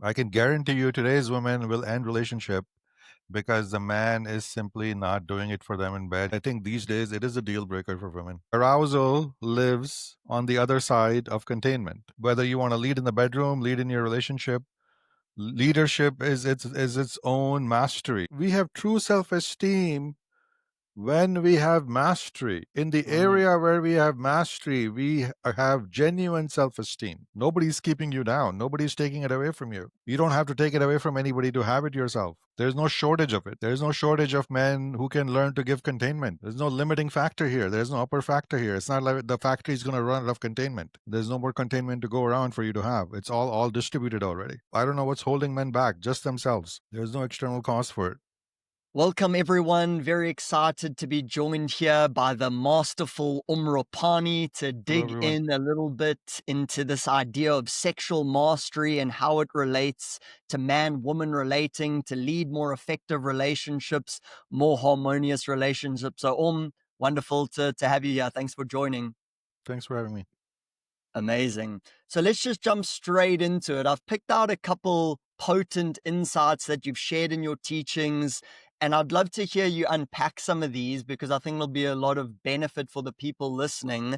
I can guarantee you today's women will end relationship because the man is simply not doing it for them in bed. I think these days it is a deal breaker for women. Arousal lives on the other side of containment. Whether you want to lead in the bedroom, lead in your relationship, leadership is its own mastery. We have true self-esteem when we have mastery. In the area where we have mastery, we have genuine self-esteem. Nobody's keeping you down. Nobody's taking it away from you. You don't have to take it away from anybody to have it yourself. There's no shortage of it. There's no shortage of men who can learn to give containment. There's no limiting factor here. There's no upper factor here. It's not like the factory is going to run out of containment. There's no more containment to go around for you to have. It's all distributed already. I don't know what's holding men back, just themselves. There's no external cause for it. Welcome, everyone. Very excited to be joined here by the masterful Rupani to dig everyone. in a little bit into this idea of sexual mastery and how it relates to man-woman relating, to lead more effective relationships, more harmonious relationships. So, wonderful to have you here. Thanks for joining. Thanks for having me. Amazing. So let's just jump straight into it. I've picked out a couple potent insights that you've shared in your teachings, and I'd love to hear you unpack some of these because I think there'll be a lot of benefit for the people listening.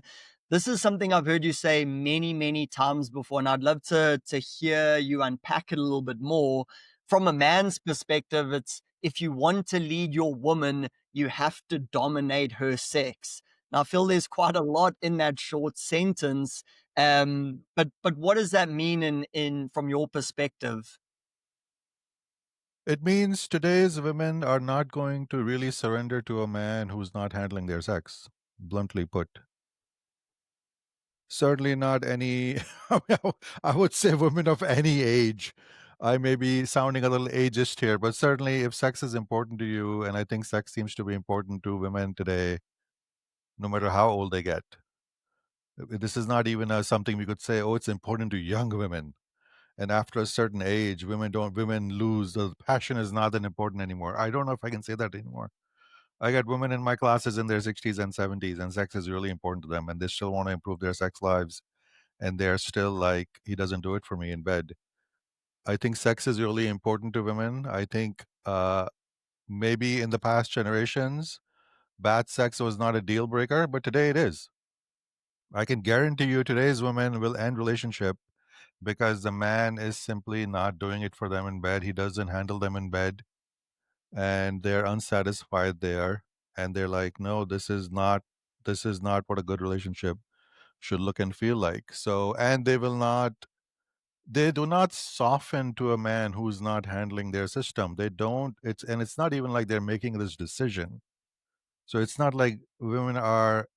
This is something I've heard you say many, many times before, and I'd love to hear you unpack it a little bit more. From a man's perspective, it's if you want to lead your woman, you have to dominate her sex. Now, I feel there's quite a lot in that short sentence. But what does that mean in from your perspective? It means today's women are not going to really surrender to a man who's not handling their sex, bluntly put. Certainly not any, I would say women of any age. I may be sounding a little ageist here, but certainly if sex is important to you, and I think sex seems to be important to women today, no matter how old they get. This is not even something we could say, oh, it's important to young women. And after a certain age, women lose. The passion is not that important anymore. I don't know if I can say that anymore. I got women in my classes in their 60s and 70s, and sex is really important to them, and they still want to improve their sex lives. And they're still like, he doesn't do it for me in bed. I think sex is really important to women. I think maybe in the past generations, bad sex was not a deal breaker, but today it is. I can guarantee you today's women will end relationship because the man is simply not doing it for them in bed. He doesn't handle them in bed, and they're unsatisfied there, and they're like, no, this is not what a good relationship should look and feel like. So, and they do not soften to a man who's not handling their system. They don't, it's not even like they're making this decision. So it's not like women are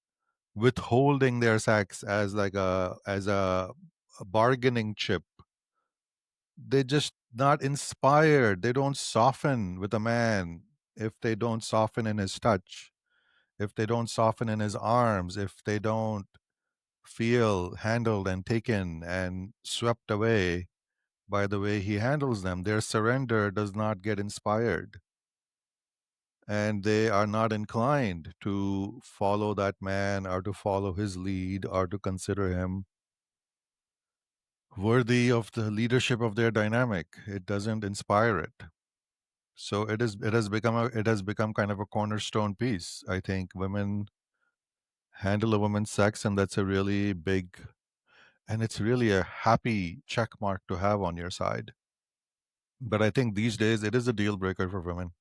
withholding their sex as like a bargaining chip. They just not inspired. They don't soften with a man if they don't soften in his touch, if they don't soften in his arms, if they don't feel handled and taken and swept away by the way he handles them. Their surrender does not get inspired, and they are not inclined to follow that man or to follow his lead or to consider him worthy of the leadership of their dynamic. It doesn't inspire it. So it has become kind of a cornerstone piece. I think women handle a woman's sex, and that's a really big, and it's really a happy check mark to have on your side. But I think these days it is a deal breaker for women.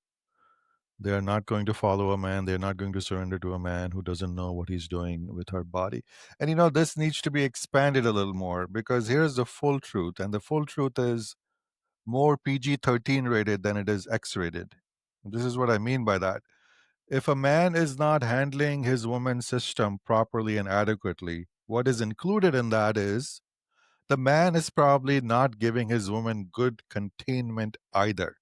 They are not going to follow a man. They're not going to surrender to a man who doesn't know what he's doing with her body. And this needs to be expanded a little more, because here's the full truth. And the full truth is more PG-13 rated than it is X rated. This is what I mean by that. If a man is not handling his woman's system properly and adequately, what is included in that is the man is probably not giving his woman good containment either.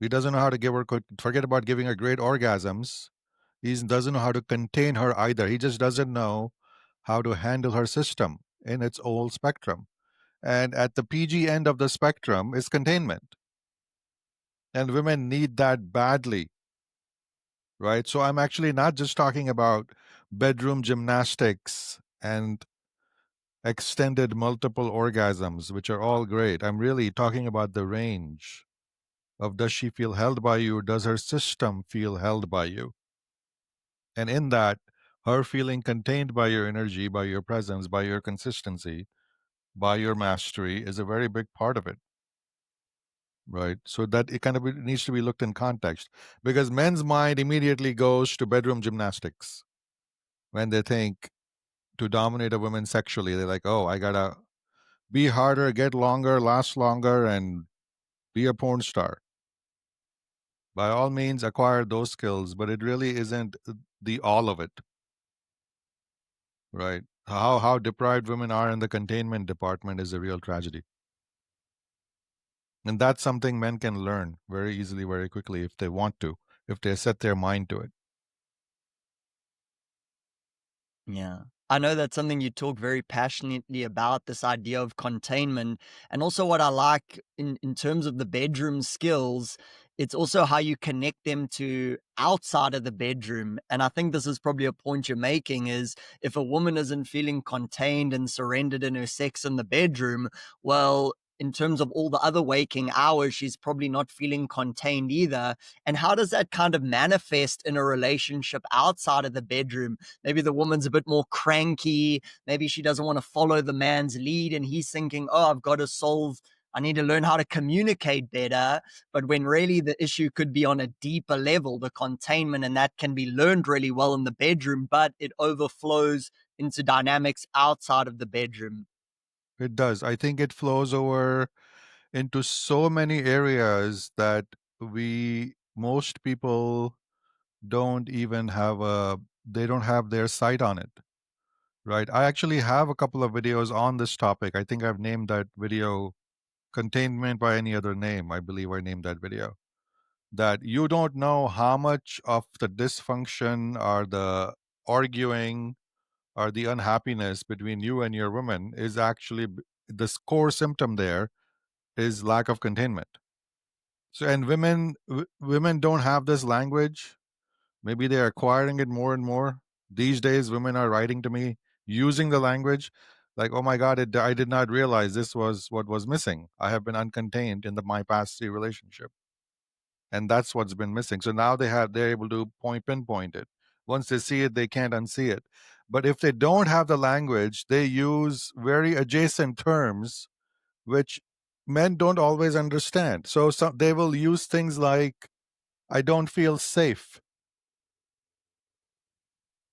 He doesn't know how to give her, forget about giving her great orgasms. He doesn't know how to contain her either. He just doesn't know how to handle her system in its whole spectrum. And at the PG end of the spectrum is containment. And women need that badly, right? So I'm actually not just talking about bedroom gymnastics and extended multiple orgasms, which are all great. I'm really talking about the range of, does she feel held by you? Does her system feel held by you? And in that, her feeling contained by your energy, by your presence, by your consistency, by your mastery is a very big part of it. Right. So that it kind of needs to be looked in context, because men's mind immediately goes to bedroom gymnastics when they think to dominate a woman sexually. They're like, oh, I gotta be harder, get longer, last longer, and be a porn star. By all means, acquire those skills, but it really isn't the all of it. Right. How deprived women are in the containment department is a real tragedy. And that's something men can learn very easily, very quickly, if they want to, if they set their mind to it. Yeah. I know that's something you talk very passionately about, this idea of containment. And also, what I like in terms of the bedroom skills, it's also how you connect them to outside of the bedroom. And I think this is probably a point you're making is if a woman isn't feeling contained and surrendered in her sex in the bedroom, well, in terms of all the other waking hours, she's probably not feeling contained either. And how does that kind of manifest in a relationship outside of the bedroom? Maybe the woman's a bit more cranky. Maybe she doesn't want to follow the man's lead. And he's thinking, oh, I need to learn how to communicate better. But when really the issue could be on a deeper level, the containment, and that can be learned really well in the bedroom, but it overflows into dynamics outside of the bedroom. It does. I think it flows over into so many areas that most people don't even have they don't have their sight on it. Right. I actually have a couple of videos on this topic. I think I've named that video Containment by Any Other Name. I believe I named that video. That you don't know how much of the dysfunction or the arguing or the unhappiness between you and your woman is actually the core symptom there is lack of containment. So, and women don't have this language. Maybe they're acquiring it more and more. These days, women are writing to me using the language like, "Oh my God, I did not realize this was what was missing. I have been uncontained in my past 3 relationship, and that's what's been missing." So now they're able to pinpoint it. Once they see it, they can't unsee it. But if they don't have the language, they use very adjacent terms which men don't always understand. So they will use things like, "I don't feel safe."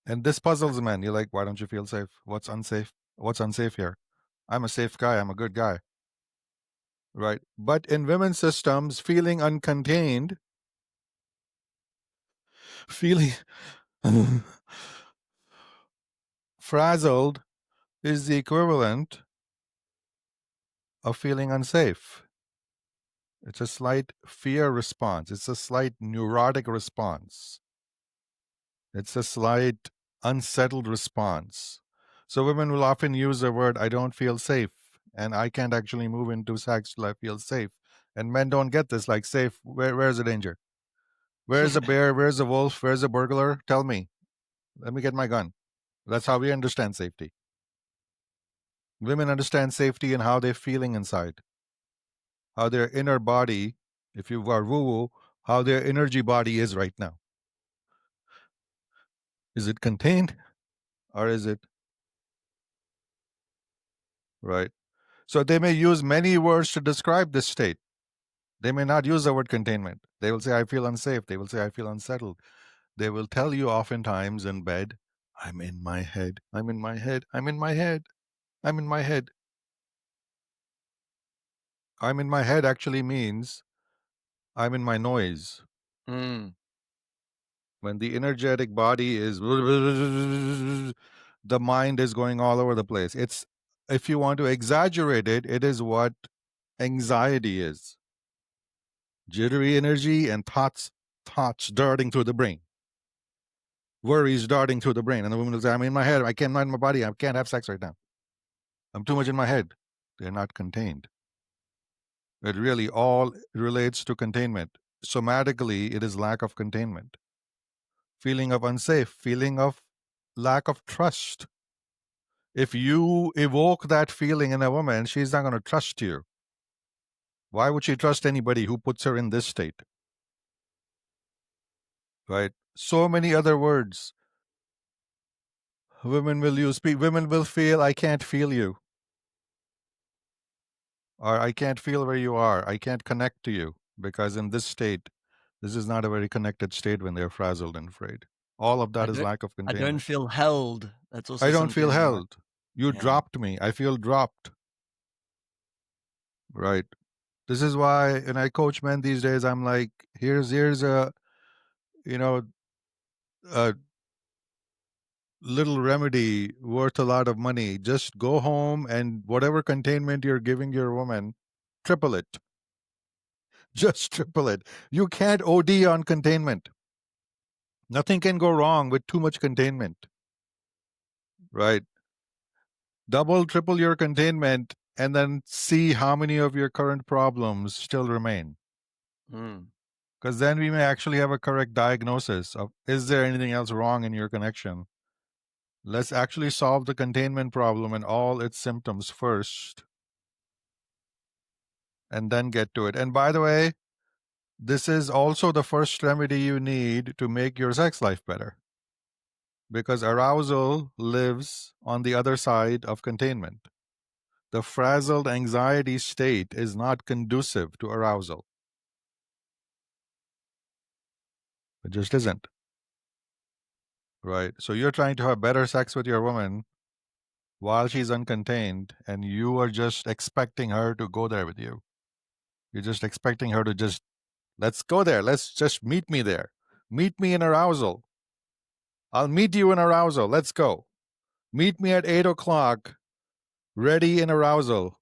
And this puzzles men. You're like, why don't you feel safe? What's unsafe? What's unsafe here? I'm a safe guy. I'm a good guy. Right. But in women's systems, feeling uncontained, feeling frazzled is the equivalent of feeling unsafe. It's a slight fear response. It's a slight neurotic response. It's a slight unsettled response. So women will often use the word, I don't feel safe, and I can't actually move into sex till I feel safe. And men don't get this, like safe, where's the danger? Where's the bear? Where's the wolf? Where's the burglar? Tell me. Let me get my gun. That's how we understand safety. Women understand safety and how they're feeling inside, how their inner body, if you are woo-woo, how their energy body is right now. Is it contained or is it right? So they may use many words to describe this state. They may not use the word containment. They will say, I feel unsafe. They will say, I feel unsettled. They will tell you oftentimes in bed, I'm in my head. I'm in my head. I'm in my head. I'm in my head. I'm in my head actually means I'm in my noise. Mm. When the energetic body is, the mind is going all over the place. It's, if you want to exaggerate it, it is what anxiety is. Jittery energy and thoughts darting through the brain. Worries darting through the brain. And the woman will say, I'm in my head. I can't mind my body. I can't have sex right now. I'm too much in my head. They're not contained. It really all relates to containment. Somatically, it is lack of containment. Feeling of unsafe, feeling of lack of trust. If you evoke that feeling in a woman, she's not going to trust you. Why would she trust anybody who puts her in this state? Right? So many other words women will use. Women will feel, I can't feel you, or I can't feel where you are. I can't connect to you because in this state, this is not a very connected state when they're frazzled and afraid. All of I that is don't lack of I don't containment. feel held. That's I also don't feel something they might. held. You Yeah. dropped me. I feel dropped. Right. This is why when I coach men these days, I'm like, here's a you know a little remedy worth a lot of money. Just go home and whatever containment you're giving your woman, triple it. Just triple it. You can't OD on containment. Nothing can go wrong with too much containment. Right. Double, triple your containment and then see how many of your current problems still remain. Mm. Because then we may actually have a correct diagnosis of is there anything else wrong in your connection. Let's actually solve the containment problem and all its symptoms first and then get to it. And by the way, this is also the first remedy you need to make your sex life better because arousal lives on the other side of containment. The frazzled anxiety state is not conducive to arousal. It just isn't. Right. So you're trying to have better sex with your woman while she's uncontained, and you are just expecting her to go there with you. You're just expecting her to just, let's go there. Let's just meet me there. Meet me in arousal. I'll meet you in arousal. Let's go. Meet me at 8 o'clock, ready in arousal.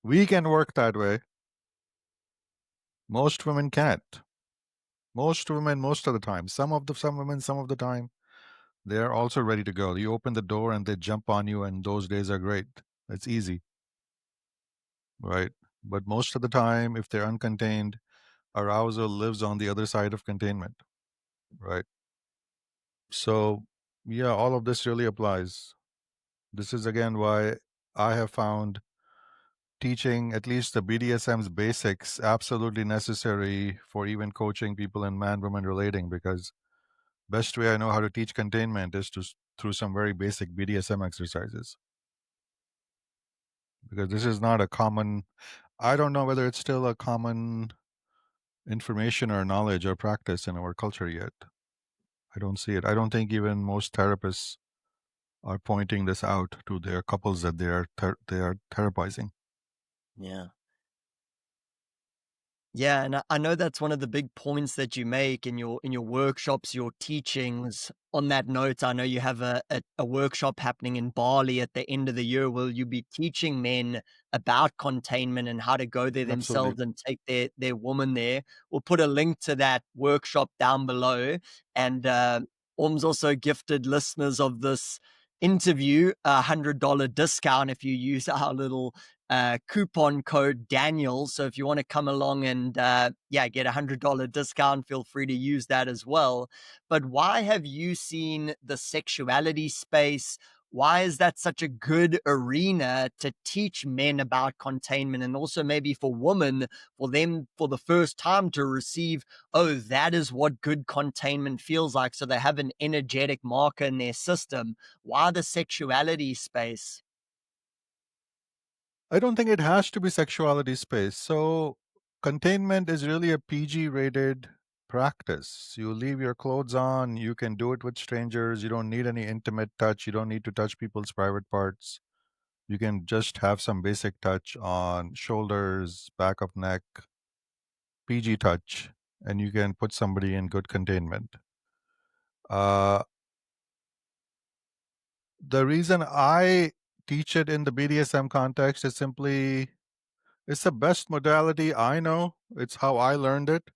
We can work that way. Most women can't. Most women, most of the time. Some women, some of the time, they're also ready to go. You open the door and they jump on you, and those days are great. It's easy, right? But most of the time, if they're uncontained, arousal lives on the other side of containment, right? So, yeah, all of this really applies. This is again why I have found teaching at least the BDSM's basics absolutely necessary for even coaching people in man woman relating, because best way I know how to teach containment is through some very basic BDSM exercises, because this is not a common, I don't know whether it's still a common information or knowledge or practice in our culture yet. I don't see it. I don't think even most therapists are pointing this out to their couples that they are therapizing. Yeah. Yeah, and I know that's one of the big points that you make in your workshops, your teachings. On that note, I know you have a workshop happening in Bali at the end of the year. Will you be teaching men about containment and how to go there Absolutely. themselves and take their woman there? We'll put a link to that workshop down below. And Orm's also gifted listeners of this interview $100 discount if you use our little coupon code Daniel. So if you want to come along and get $100 discount, feel free to use that as well. But why have you seen the sexuality space? Why is that such a good arena to teach men about containment, and also maybe for women, for them for the first time to receive, oh, that is what good containment feels like. So they have an energetic marker in their system. Why the sexuality space? I don't think it has to be sexuality space. So containment is really a PG rated practice. You leave your clothes on, you can do it with strangers, you don't need any intimate touch, you don't need to touch people's private parts. You can just have some basic touch on shoulders, back of neck, PG touch, and you can put somebody in good containment. Uh, the reason I teach it in the BDSM context is simply it's the best modality I know. It's how I learned it.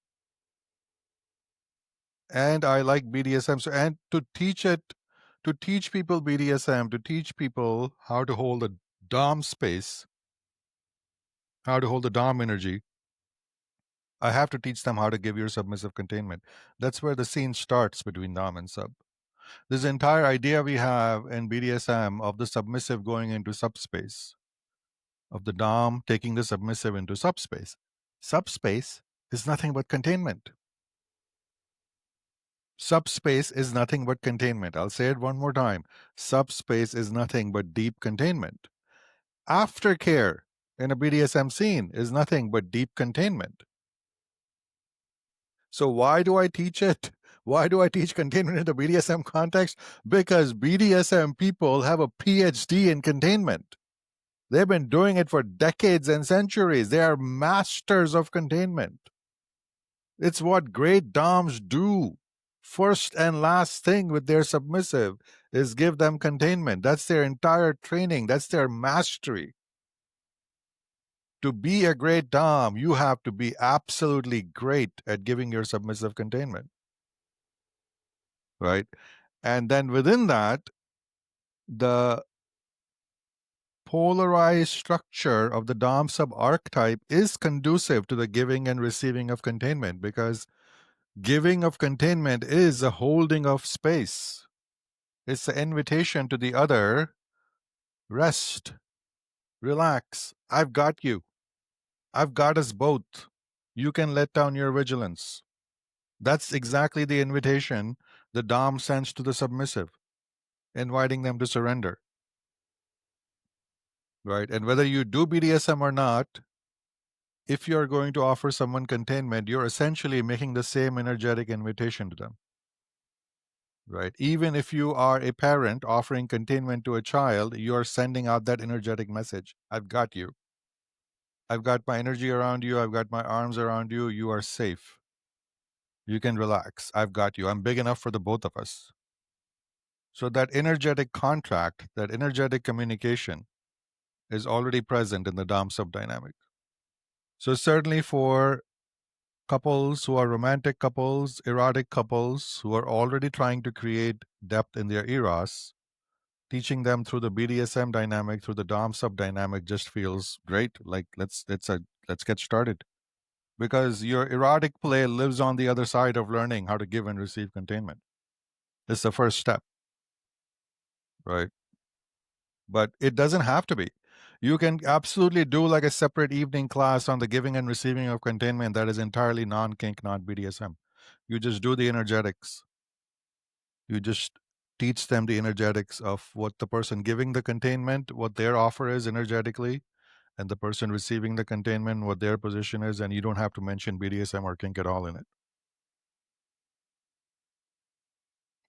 And I like BDSM. So, and to teach it, to teach people BDSM, to teach people how to hold the Dom space, how to hold the Dom energy, I have to teach them how to give your submissive containment. That's where the scene starts between Dom and Sub. This entire idea we have in BDSM of the submissive going into subspace, of the Dom taking the submissive into subspace. Subspace is nothing but containment. Subspace is nothing but containment. I'll say it one more time. Subspace is nothing but deep containment. Aftercare in a BDSM scene is nothing but deep containment. So why do I teach it? Why do I teach containment in the BDSM context? Because BDSM people have a PhD in containment. They've been doing it for decades and centuries. They are masters of containment. It's what great DOMs do. First and last thing with their submissive is give them containment. That's their entire training. That's their mastery. To be a great Dom, you have to be absolutely great at giving your submissive containment. Right? And then within that, the polarized structure of the Dom sub archetype is conducive to the giving and receiving of containment, because giving of containment is a holding of space. It's the invitation to the other: rest, relax, I've got you. I've got us both. You can let down your vigilance. That's exactly the invitation the Dom sends to the submissive, inviting them to surrender. Right? And whether you do BDSM or not, if you're going to offer someone containment, you're essentially making the same energetic invitation to them. Right? Even if you are a parent offering containment to a child, you're sending out that energetic message. I've got you. I've got my energy around you. I've got my arms around you. You are safe. You can relax. I've got you. I'm big enough for the both of us. So that energetic contract, that energetic communication is already present in the Dom sub dynamic. So certainly for couples who are romantic couples, erotic couples who are already trying to create depth in their eros, teaching them through the BDSM dynamic, through the Dom sub dynamic, just feels great. Like let's get started, because your erotic play lives on the other side of learning how to give and receive containment. It's the first step, right? But it doesn't have to be. You can absolutely do like a separate evening class on the giving and receiving of containment that is entirely non-kink, not BDSM. You just do the energetics. You just teach them the energetics of what the person giving the containment, what their offer is energetically, and the person receiving the containment, what their position is, and you don't have to mention BDSM or kink at all in it.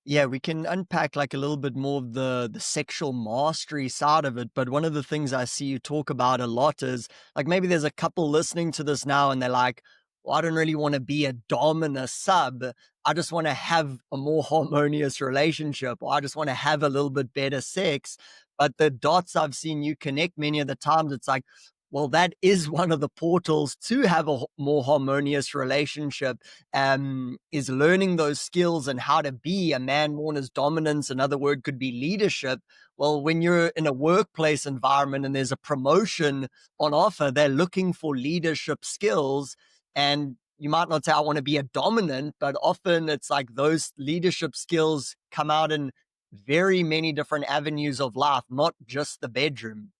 Yeah, we can unpack like a little bit more of the sexual mastery side of it. But one of the things I see you talk about a lot is like maybe there's a couple listening to this now and they're like, well, I don't really want to be a dom and a sub. I just want to have a more harmonious relationship, or I just want to have a little bit better sex. But the dots I've seen you connect many of the times, it's like, well, that is one of the portals to have a more harmonious relationship, is learning those skills and how to be a man worn as dominance. Another word could be leadership. Well, when you're in a workplace environment and there's a promotion on offer, they're looking for leadership skills. And you might not say, I want to be a dominant, but often it's like those leadership skills come out in very many different avenues of life, not just the bedroom.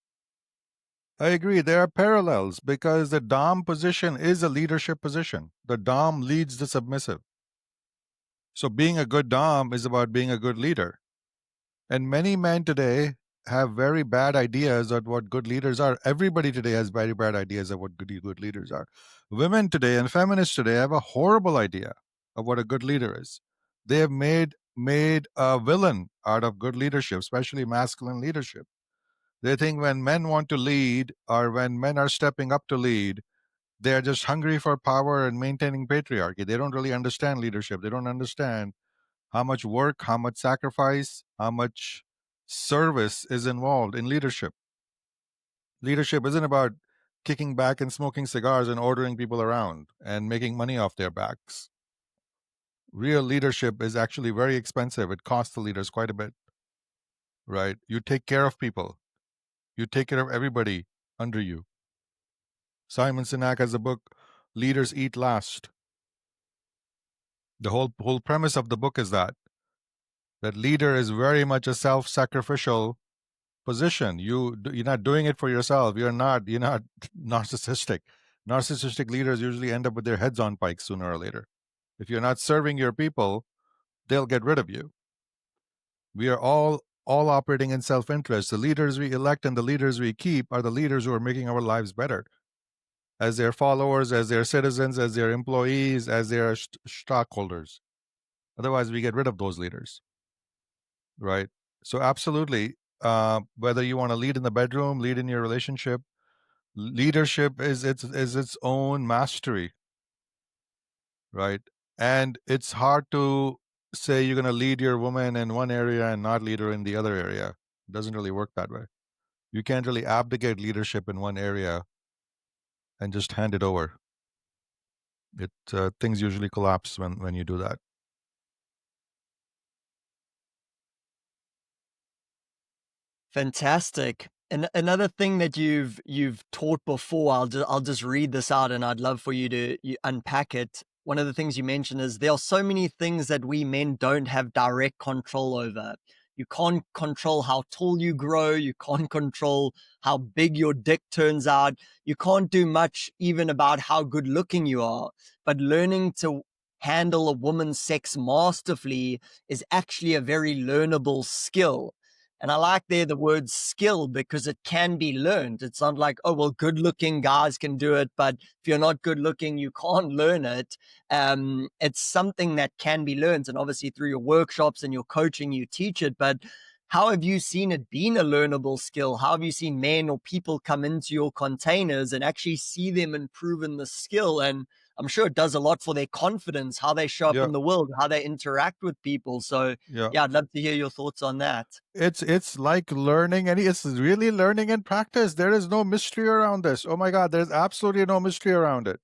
I agree. There are parallels because the Dom position is a leadership position. The Dom leads the submissive. So being a good Dom is about being a good leader. And many men today have very bad ideas of what good leaders are. Everybody today has very bad ideas of what good leaders are. Women today and feminists today have a horrible idea of what a good leader is. They have made a villain out of good leadership, especially masculine leadership. They think when men want to lead, or when men are stepping up to lead, they're just hungry for power and maintaining patriarchy. They don't really understand leadership. They don't understand how much work, how much sacrifice, how much service is involved in leadership. Leadership isn't about kicking back and smoking cigars and ordering people around and making money off their backs. Real leadership is actually very expensive. It costs the leaders quite a bit, right? You take care of people, you take care of everybody under you. Simon Sinek has a book, Leaders Eat Last. The whole premise of the book is that That leader is very much a self-sacrificial position. You're not doing it for yourself. You're not narcissistic. Narcissistic leaders usually end up with their heads on pikes sooner or later. If you're not serving your people, they'll get rid of you. We are all operating in self-interest. The leaders we elect and the leaders we keep are the leaders who are making our lives better. As their followers, as their citizens, as their employees, as their stockholders. Otherwise, we get rid of those leaders, right? So, absolutely, whether you want to lead in the bedroom, lead in your relationship, leadership is its own mastery, right? And it's hard to say you're going to lead your woman in one area and not lead her in the other area. It doesn't really work that way. You can't really abdicate leadership in one area and just hand it over. Things usually collapse when you do that. Fantastic. And another thing that you've taught before, I'll just read this out, and I'd love for you to unpack it. One of the things you mentioned is there are so many things that we men don't have direct control over. You can't control how tall you grow. You can't control how big your dick turns out. You can't do much even about how good looking you are. But learning to handle a woman's sex masterfully is actually a very learnable skill. And I like there the word skill because it can be learned. It's not like, oh, well, good looking guys can do it, but if you're not good looking, you can't learn it. It's something that can be learned. And obviously, through your workshops and your coaching, you teach it. But how have you seen it being a learnable skill? How have you seen men or people come into your containers and actually see them improve in the skill? And I'm sure it does a lot for their confidence, how they show up Yeah, in the world, how they interact with people. So, yeah. yeah, I'd love to hear your thoughts on that. It's like learning, and it's really learning and practice. There is no mystery around this. Oh my God, there's absolutely no mystery around it.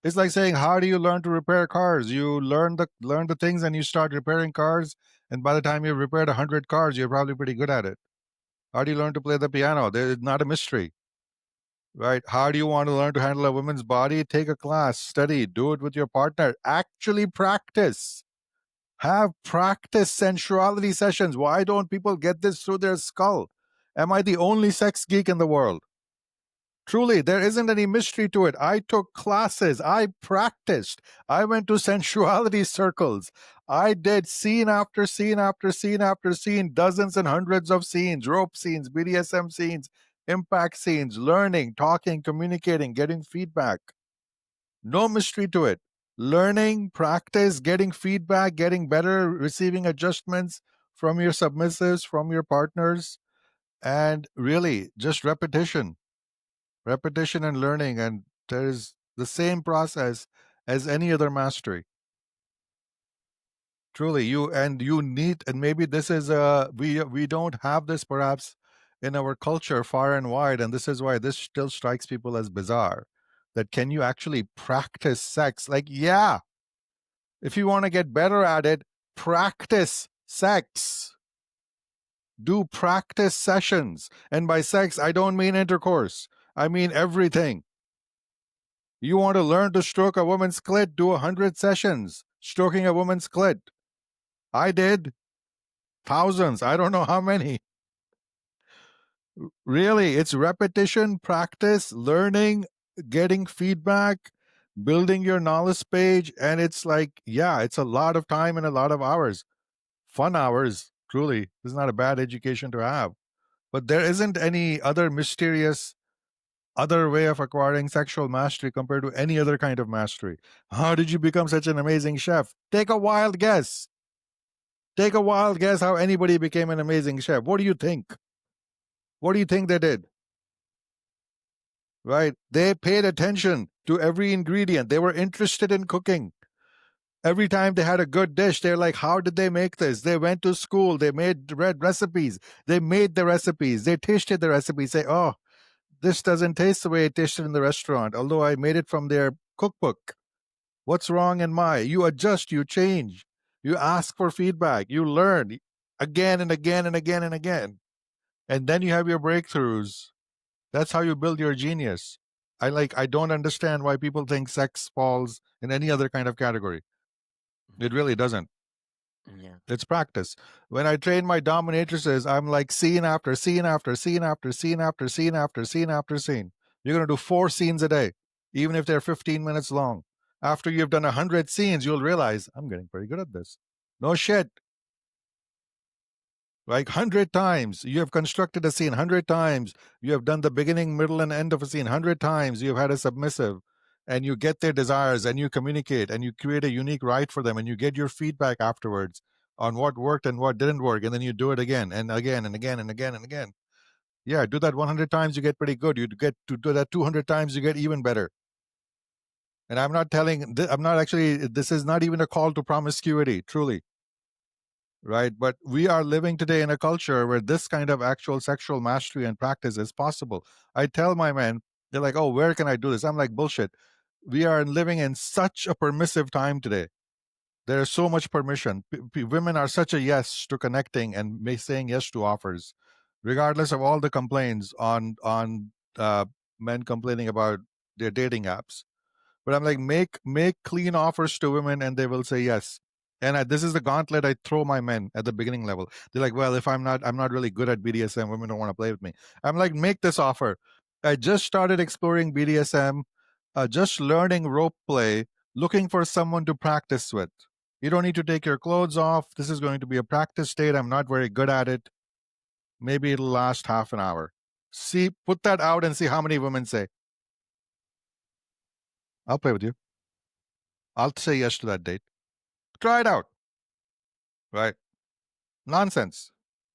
It's like saying, how do you learn to repair cars? You learn the things and you start repairing cars, and by the time you've repaired 100 cars, you're probably pretty good at it. How do you learn to play the piano? There's not a mystery, right? How do you want to learn to handle a woman's body? Take a class, study, do it with your partner. Actually practice. Have practice sensuality sessions. Why don't people get this through their skull? Am I the only sex geek in the world? Truly, there isn't any mystery to it. I took classes. I practiced. I went to sensuality circles. I did scene after scene after scene after scene, dozens and hundreds of scenes, rope scenes, BDSM scenes, impact scenes, learning, talking, communicating, getting feedback. No mystery to it. Learning, practice, getting feedback, getting better, receiving adjustments from your submissives, from your partners, and really just repetition and learning. And there is the same process as any other mastery. Truly, you need, and maybe this is we don't have this perhaps in our culture far and wide, and this is why this still strikes people as bizarre. That can you actually practice sex? Like, yeah, if you want to get better at it, practice sex. Do practice sessions. And by sex, I don't mean intercourse. I mean everything. You want to learn to stroke a woman's clit, do 100 sessions stroking a woman's clit. I did thousands. I don't know how many. Really, it's repetition, practice, learning, getting feedback, building your knowledge page. And it's like, yeah, it's a lot of time and a lot of hours. Fun hours, truly. This is not a bad education to have. But there isn't any other mysterious other way of acquiring sexual mastery compared to any other kind of mastery. How did you become such an amazing chef? Take a wild guess. Take a wild guess how anybody became an amazing chef. What do you think? What do you think they did? Right? They paid attention to every ingredient. They were interested in cooking. Every time they had a good dish, they're like, how did they make this? They went to school. They read recipes. They made the recipes. They tasted the recipes. Say, oh, this doesn't taste the way it tasted in the restaurant, although I made it from their cookbook. What's wrong in my? You adjust, you change, you ask for feedback, you learn again and again and again and again. And then you have your breakthroughs. That's how you build your genius. I don't understand why people think sex falls in any other kind of category. It really doesn't. Yeah. It's practice. When I train my dominatrices, I'm like scene after scene after scene after scene after scene after scene after scene. You're going to do 4 scenes a day, even if they're 15 minutes long. After you've done 100 scenes, you'll realize I'm getting pretty good at this. No shit. Like 100 times. You have constructed a scene 100 times. You have done the beginning, middle, and end of a scene 100 times. You've had a submissive, and you get their desires, and you communicate, and you create a unique right for them, and you get your feedback afterwards on what worked and what didn't work, and then you do it again and again and again and again and again. Yeah, do that 100 times, you get pretty good. You get to do that 200 times, you get even better. And I'm not actually, this is not even a call to promiscuity, truly. Right? But we are living today in a culture where this kind of actual sexual mastery and practice is possible. I tell my men, they're like, oh, where can I do this? I'm like, bullshit. We are living in such a permissive time today. There is so much permission. Women are such a yes to connecting and saying yes to offers, regardless of all the complaints on men complaining about their dating apps. But I'm like, make clean offers to women, and they will say yes. And this is the gauntlet I throw my men at the beginning level. They're like, well, if I'm not really good at BDSM, women don't want to play with me. I'm like, make this offer. I just started exploring BDSM, just learning rope play, looking for someone to practice with. You don't need to take your clothes off. This is going to be a practice state. I'm not very good at it. Maybe it'll last half an hour. See, put that out and see how many women say, I'll play with you. I'll say yes to that date. Try it out. Right? Nonsense.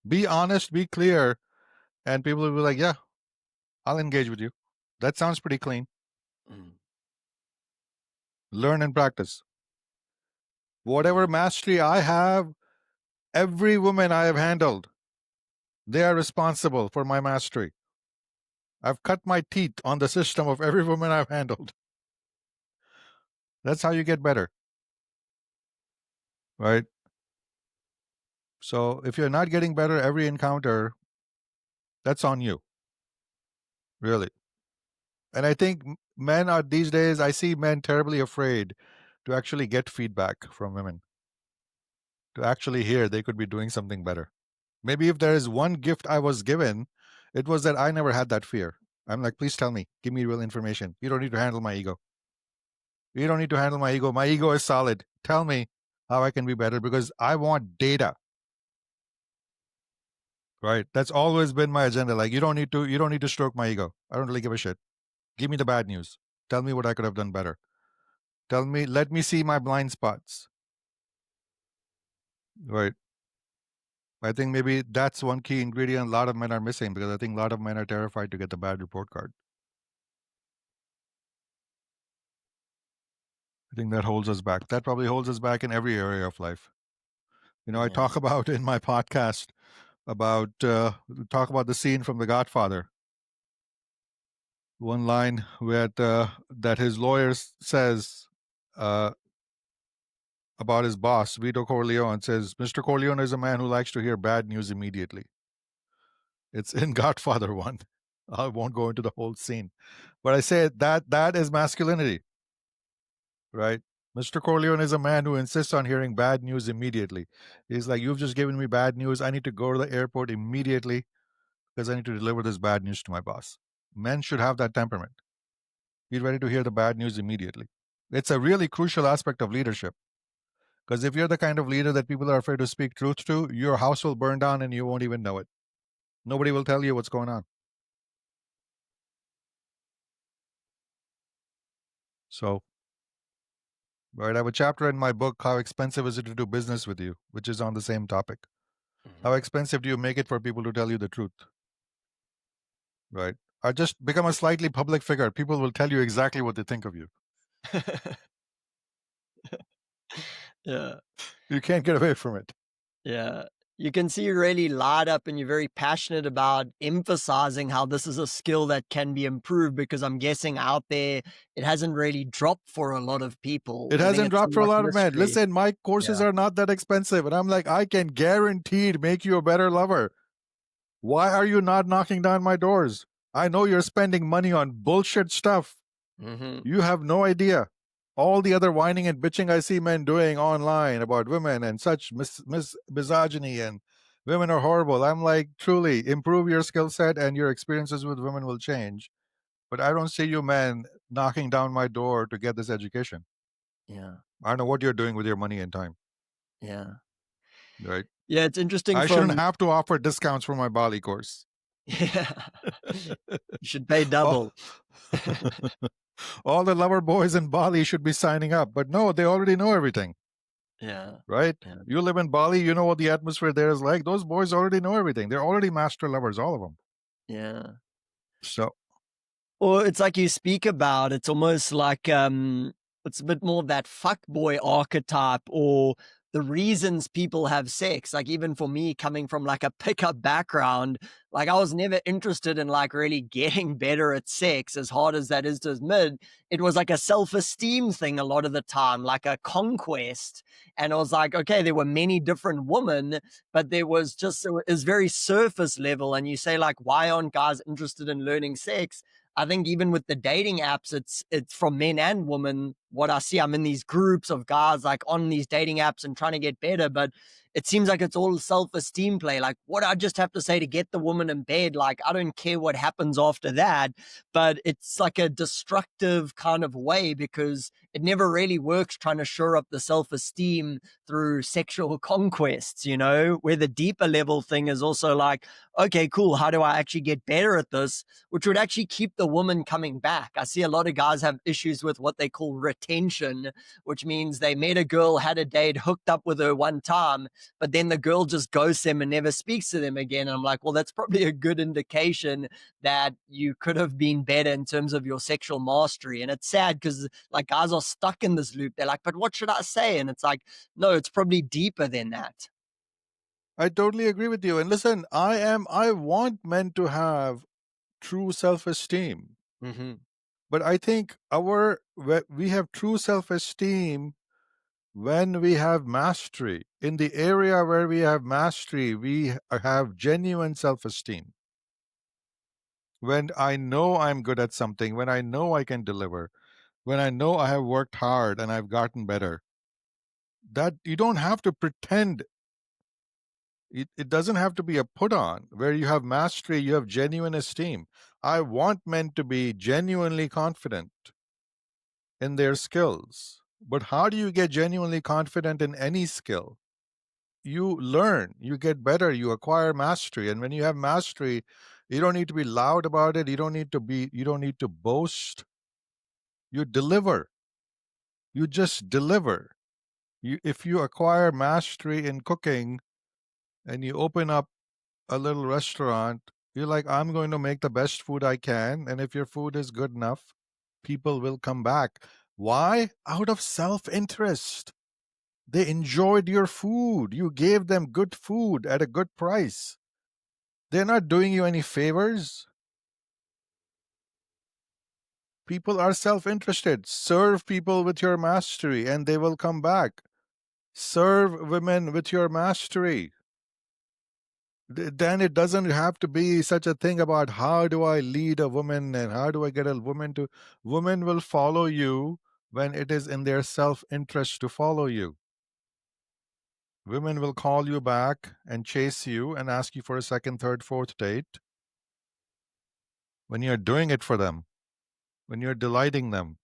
Be honest, be clear, and people will be like, yeah, I'll engage with you. That sounds pretty clean. Mm. Learn and practice. Whatever mastery I have, every woman I have handled, they are responsible for my mastery. I've cut my teeth on the system of every woman I've handled. That's how you get better. Right? So if you're not getting better every encounter, that's on you. Really. And I think men are these days, I see men terribly afraid to actually get feedback from women, to actually hear they could be doing something better. Maybe if there is one gift I was given, it was that I never had that fear. I'm like, please tell me, give me real information. You don't need to handle my ego. You don't need to handle my ego. My ego is solid. Tell me how I can be better because I want data. Right? That's always been my agenda. Like you don't need to stroke my ego. I don't really give a shit. Give me the bad news. Tell me what I could have done better. Let me see my blind spots. Right. I think maybe that's one key ingredient a lot of men are missing because I think a lot of men are terrified to get the bad report card. I think that holds us back. That probably holds us back in every area of life. You know, I talk about in my podcast about talk about the scene from The Godfather. One line where that his lawyer says about his boss, Vito Corleone, says, Mr. Corleone is a man who likes to hear bad news immediately. It's in Godfather 1. I won't go into the whole scene. But I say that is masculinity, right? Mr. Corleone is a man who insists on hearing bad news immediately. He's like, you've just given me bad news. I need to go to the airport immediately because I need to deliver this bad news to my boss. Men should have that temperament. Be ready to hear the bad news immediately. It's a really crucial aspect of leadership. Because if you're the kind of leader that people are afraid to speak truth to, your house will burn down and you won't even know it. Nobody will tell you what's going on. So, right, I have a chapter in my book, How Expensive Is It to Do Business with You, which is on the same topic. How expensive do you make it for people to tell you the truth? Right? Or just become a slightly public figure. People will tell you exactly what they think of you. Yeah. You can't get away from it. Yeah. You can see you're really light up and you're very passionate about emphasizing how this is a skill that can be improved because I'm guessing out there it hasn't really dropped for a lot of people. It I think hasn't it's dropped for a somewhat lot of men. mystery. Listen, my courses are not that expensive. And I'm like, I can guaranteed make you a better lover. Why are you not knocking down my doors? I know you're spending money on bullshit stuff. Mm-hmm. You have no idea. All the other whining and bitching I see men doing online about women and such misogyny and women are horrible. I'm like, truly, improve your skill set and your experiences with women will change. But I don't see you men knocking down my door to get this education. Yeah. I don't know what you're doing with your money and time, Yeah. right? Yeah, it's interesting I shouldn't from have to offer discounts for my Bali course. yeah. You should pay all, double. all the lover boys in Bali should be signing up, but no, they already know everything, Yeah. right? Yeah. You live in Bali, you know what the atmosphere there is like. Those boys already know everything. They're already master lovers, all of them. Yeah. So Or it's like you speak about, it's almost like it's a bit more of that fuckboy archetype or the reasons people have sex. Like even for me coming from like a pickup background, like I was never interested in like really getting better at sex, as hard as that is to admit. It was like a self-esteem thing a lot of the time, like a conquest. And I was like, okay, there were many different women, but there was just, it was very surface level. And you say like, why aren't guys interested in learning sex? I think even with the dating apps, it's from men and women. What I see, I'm in these groups of guys like on these dating apps and trying to get better, but it seems like it's all self-esteem play. Like, what I just have to say to get the woman in bed, like I don't care what happens after that, but it's like a destructive kind of way because it never really works trying to shore up the self-esteem through sexual conquests, you know, where the deeper level thing is also like, okay, cool, how do I actually get better at this? Which would actually keep the woman coming back. I see a lot of guys have issues with what they call retention, which means they met a girl, had a date, hooked up with her one time, but then the girl just ghosts them and never speaks to them again. And I'm like, well, that's probably a good indication that you could have been better in terms of your sexual mastery. And it's sad because like guys are stuck in this loop. They're like, but what should I say? And it's like, no, it's probably deeper than that. I totally agree with you. And listen, I want men to have true self-esteem. Mm-hmm. But I think we have true self-esteem when we have mastery. In the area where we have mastery, we have genuine self-esteem. When I know I'm good at something, when I know I can deliver, when I know I have worked hard and I've gotten better, that you don't have to pretend. It doesn't have to be a put on. Where you have mastery, you have genuine esteem. I want men to be genuinely confident in their skills. But how do you get genuinely confident in any skill? You learn, you get better, you acquire mastery. And when you have mastery, you don't need to be loud about it. You don't need to boast. You deliver. You just deliver. If you acquire mastery in cooking and you open up a little restaurant, you're like, I'm going to make the best food I can. And if your food is good enough, people will come back. Why? Out of self interest. They enjoyed your food. You gave them good food at a good price. They're not doing you any favors. People are self interested. Serve people with your mastery and they will come back. Serve women with your mastery. Then it doesn't have to be such a thing about how do I lead a woman and how do I get a woman to. Women will follow you when it is in their self interest to follow you. Women will call you back and chase you and ask you for a second, third, fourth date when you're doing it for them, when you're delighting them,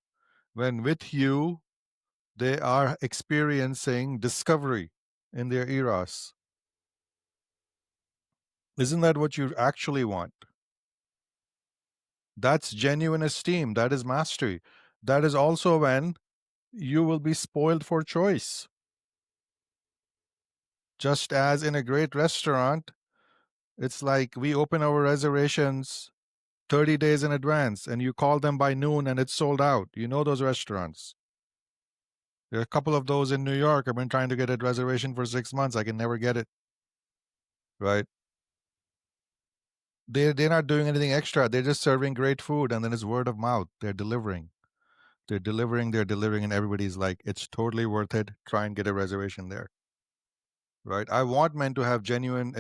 when with you they are experiencing discovery in their eros. Isn't that what you actually want? That's genuine esteem. That is mastery. That is also when you will be spoiled for choice. Just as in a great restaurant, it's like we open our reservations 30 days in advance and you call them by noon and it's sold out. You know those restaurants. There are a couple of those in New York. I've been trying to get a reservation for 6 months. I can never get it. Right? They're not doing anything extra. They're just serving great food and then it's word of mouth. They're delivering. They're delivering, and everybody's like, it's totally worth it. Try and get a reservation there. Right? I want men to have genuine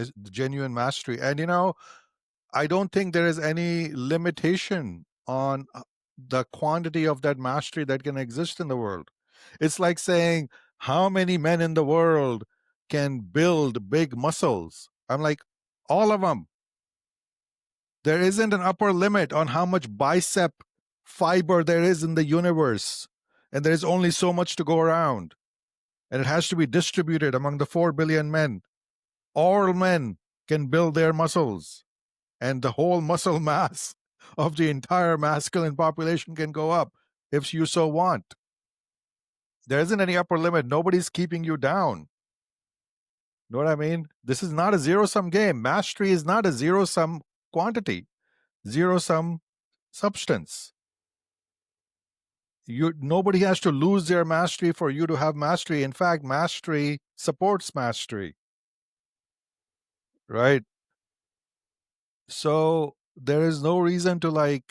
mastery. And I don't think there is any limitation on the quantity of that mastery that can exist in the world. It's like saying, how many men in the world can build big muscles? I'm like, all of them. There isn't an upper limit on how much bicep fiber there is in the universe. And there's only so much to go around. And it has to be distributed among the 4 billion men. All men can build their muscles, and the whole muscle mass of the entire masculine population can go up if you so want. There isn't any upper limit. Nobody's keeping you down. Know what I mean? This is not a zero sum game. Mastery is not a zero sum quantity, zero sum substance. Nobody has to lose their mastery for you to have mastery. In fact, mastery supports mastery, right? So there is no reason to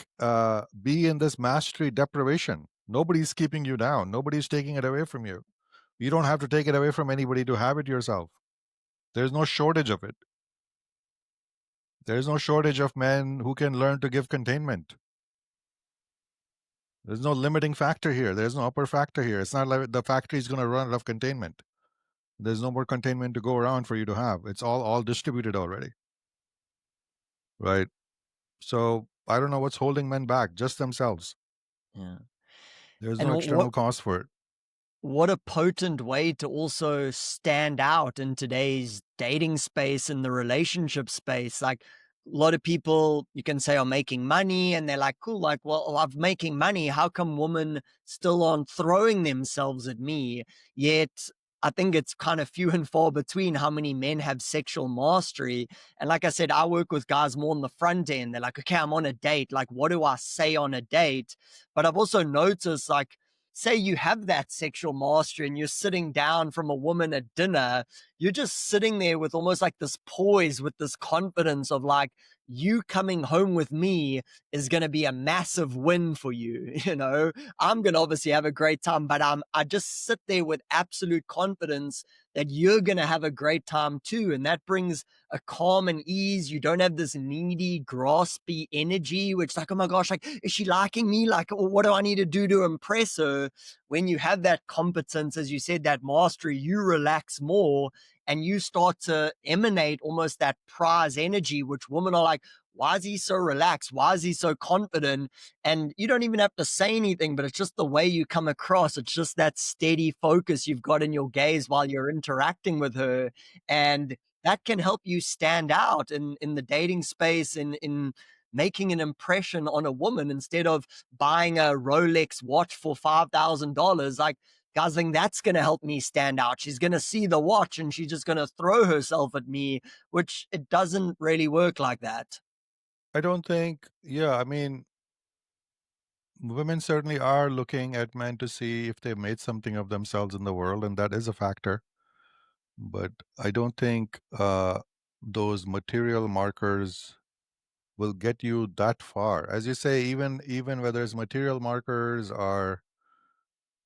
be in this mastery deprivation. Nobody's keeping you down. Nobody's taking it away from you. You don't have to take it away from anybody to have it yourself. There's no shortage of it. There's no shortage of men who can learn to give containment. There's no limiting factor here. There's no upper factor here. It's not like the factory is going to run out of containment. There's no more containment to go around for you to have. It's all distributed already, right? So I don't know what's holding men back. Just themselves. Yeah. There's And no external cause for it. what a potent way to also stand out in today's dating space and the relationship space. Like, a lot of people, you can say, are making money, and they're like, cool, like, well, I'm making money. How come women still aren't throwing themselves at me? Yet I think it's kind of few and far between how many men have sexual mastery. And like I said, I work with guys more on the front end. They're like, okay, I'm on a date. Like, what do I say on a date? But I've also noticed, like, say you have that sexual mastery and you're sitting down from a woman at dinner, you're just sitting there with almost like this poise, with this confidence of like, you coming home with me is going to be a massive win for you. You know, I'm going to obviously have a great time, but I just sit there with absolute confidence that you're going to have a great time too. And that brings a calm and ease. You don't have this needy, graspy energy, which, like, oh my gosh, like, is she liking me? Like, what do I need to do to impress her? When you have that competence, as you said, that mastery, you relax more and you start to emanate almost that prize energy, which women are like, why is he so relaxed? Why is he so confident? And you don't even have to say anything, but it's just the way you come across. It's just that steady focus you've got in your gaze while you're interacting with her. And that can help you stand out in the dating space, in making an impression on a woman instead of buying a Rolex watch for $5,000. Like, guys, think that's going to help me stand out. She's going to see the watch and she's just going to throw herself at me, which it doesn't really work like that. I don't think, yeah, I mean, women certainly are looking at men to see if they've made something of themselves in the world, and that is a factor. But I don't think those material markers will get you that far. As you say, even whether it's material markers or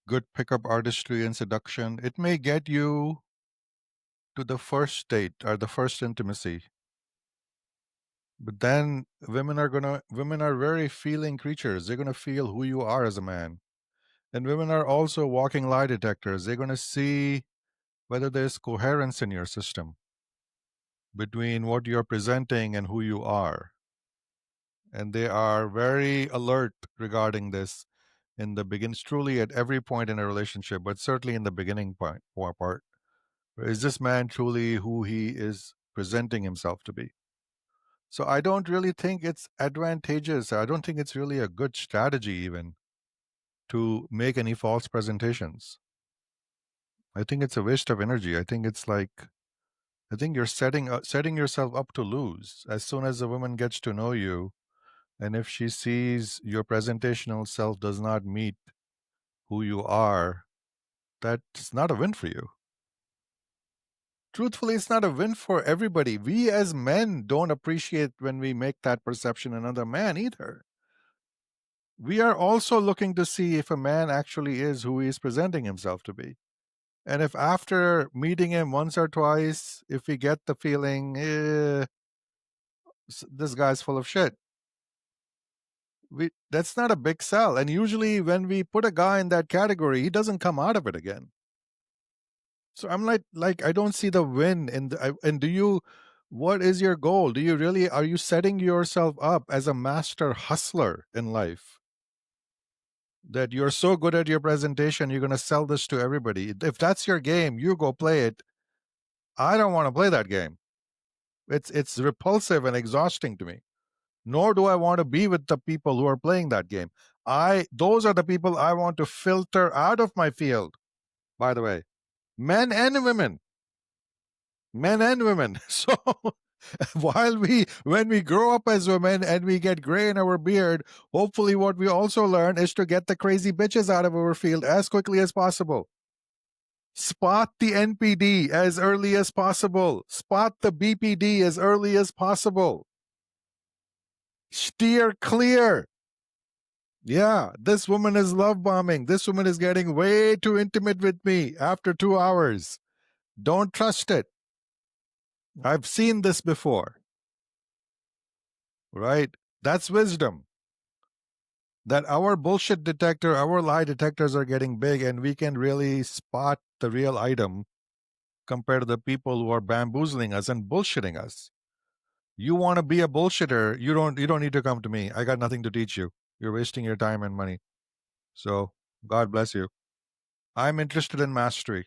good pickup artistry and seduction, it may get you to the first date or the first intimacy. But then women are very feeling creatures. They're gonna feel who you are as a man. And women are also walking lie detectors. They're gonna see whether there's coherence in your system between what you're presenting and who you are. And they are very alert regarding this in the beginning, truly at every point in a relationship, but certainly in the beginning part. Is this man truly who he is presenting himself to be? So I don't really think it's advantageous. I don't think it's really a good strategy even to make any false presentations. I think it's a waste of energy. I think you're setting yourself up to lose as soon as a woman gets to know you, and if she sees your presentational self does not meet who you are, that's not a win for you. Truthfully, it's not a win for everybody. We as men don't appreciate when we make that perception in another man either. We are also looking to see if a man actually is who he is presenting himself to be. And if after meeting him once or twice, if we get the feeling, this guy's full of shit, That's not a big sell. And usually when we put a guy in that category, he doesn't come out of it again. So I'm like I don't see the win in and do you, what is your goal? Do you really, are you setting yourself up as a master hustler in life? That you're so good at your presentation, you're going to sell this to everybody. If that's your game, you go play it. I don't want to play that game. It's repulsive and exhausting to me. Nor do I want to be with the people who are playing that game. Those are the people I want to filter out of my field, by the way. Men and women. Men and women. So when we grow up as women and we get gray in our beard, hopefully what we also learn is to get the crazy bitches out of our field as quickly as possible. Spot the NPD as early as possible. Spot the BPD as early as possible. Steer clear. Yeah, this woman is love bombing. This woman is getting way too intimate with me after 2 hours. Don't trust it. I've seen this before, right? That's wisdom. That our bullshit detector, our lie detectors are getting big, and we can really spot the real item compared to the people who are bamboozling us and bullshitting us. You want to be a bullshitter, you don't need to come to me. I got nothing to teach you. You're wasting your time and money. So God bless you. I'm interested in mastery,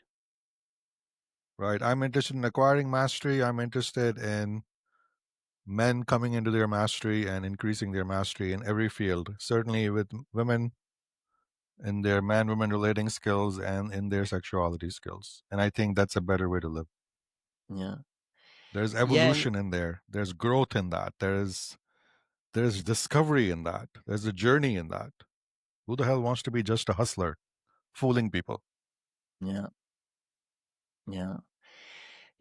right? I'm interested in acquiring mastery. I'm interested in men coming into their mastery and increasing their mastery in every field, certainly with women in their man woman relating skills and in their sexuality skills. And I think that's a better way to live. Yeah. There's Yeah. And evolution in there, there's growth in that, there's discovery in that, there's a journey in that. Who the hell wants to be just a hustler fooling people? yeah. Yeah.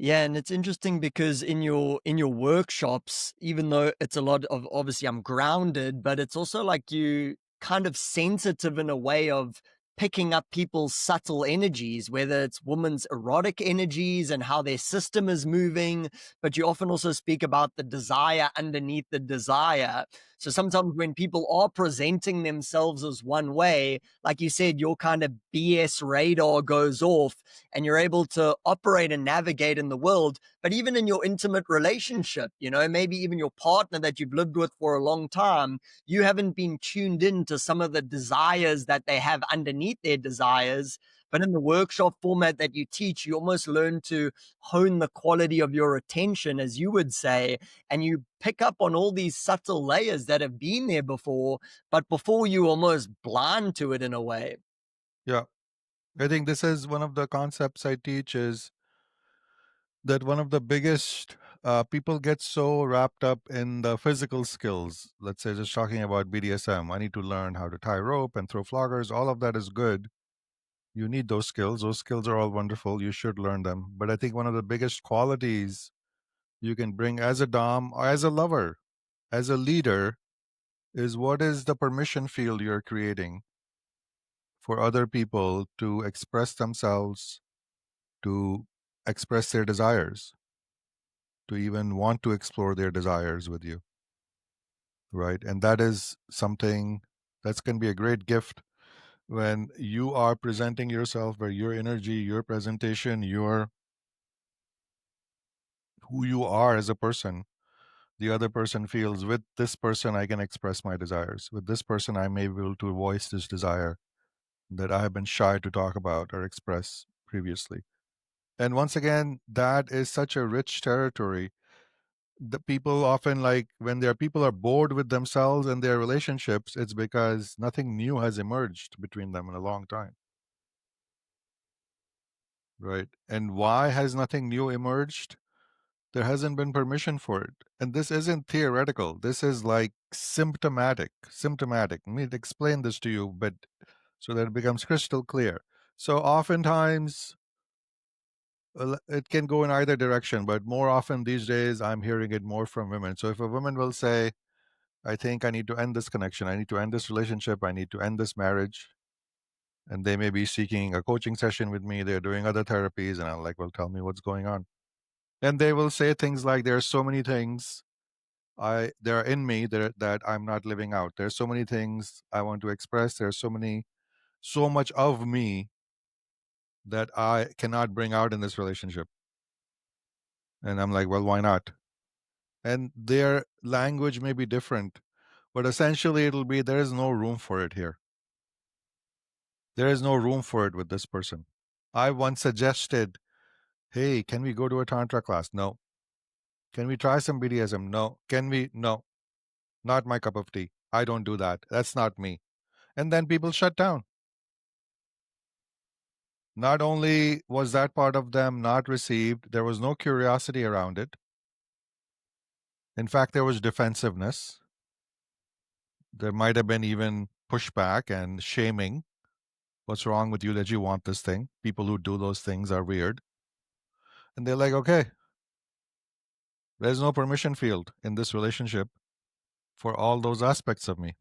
Yeah, and it's interesting because in your workshops, even though it's a lot of, obviously I'm grounded, but it's also like you kind of sensitive in a way of picking up people's subtle energies, whether it's women's erotic energies and how their system is moving, but you often also speak about the desire underneath the desire. So sometimes when people are presenting themselves as one way, like you said, your kind of BS radar goes off and you're able to operate and navigate in the world. But even in your intimate relationship, you know, maybe even your partner that you've lived with for a long time, you haven't been tuned in to some of the desires that they have underneath their desires. But in the workshop format that you teach, you almost learn to hone the quality of your attention, as you would say, and you pick up on all these subtle layers that have been there before, but before you almost blind to it in a way. Yeah, I think this is one of the concepts I teach, is that one of the biggest people get so wrapped up in the physical skills. Let's say just talking about BDSM, I need to learn how to tie rope and throw floggers. All of that is good. You need those skills. Those skills are all wonderful. You should learn them. But I think one of the biggest qualities you can bring as a dom, or as a lover, as a leader, is what is the permission field you're creating for other people to express themselves, to express their desires, to even want to explore their desires with you, right? And that is something that's can be a great gift when you are presenting yourself, where your energy, your presentation, your who you are as a person, the other person feels, with this person I can express my desires, with this person I'm able to voice this desire that I have been shy to talk about or express previously. And once again, that is such a rich territory. The people often, like when their people are bored with themselves and their relationships, it's because nothing new has emerged between them in a long time, right? And why has nothing new emerged? There hasn't been permission for it. And this isn't theoretical, this is like symptomatic. Let me explain this to you, but so that it becomes crystal clear. So oftentimes, it can go in either direction, but more often these days I'm hearing it more from women. So if a woman will say, I think I need to end this connection, I need to end this relationship, I need to end this marriage, and they may be seeking a coaching session with me, they're doing other therapies, and I'm like, well, tell me what's going on. And they will say things like, there are so many things There are in me that I'm not living out. There's so many things I want to express. There's so much of me that I cannot bring out in this relationship. And I'm like, well, why not? And their language may be different, but essentially it'll be there is no room for it here. There is no room for it with this person. I once suggested, hey, can we go to a Tantra class? No. Can we try some BDSM? No. Can we? No. Not my cup of tea. I don't do that. That's not me. And then people shut down. Not only was that part of them not received, there was no curiosity around it. In fact, there was defensiveness. There might have been even pushback and shaming. What's wrong with you that you want this thing? People who do those things are weird. And they're like, okay, there's no permission field in this relationship for all those aspects of me.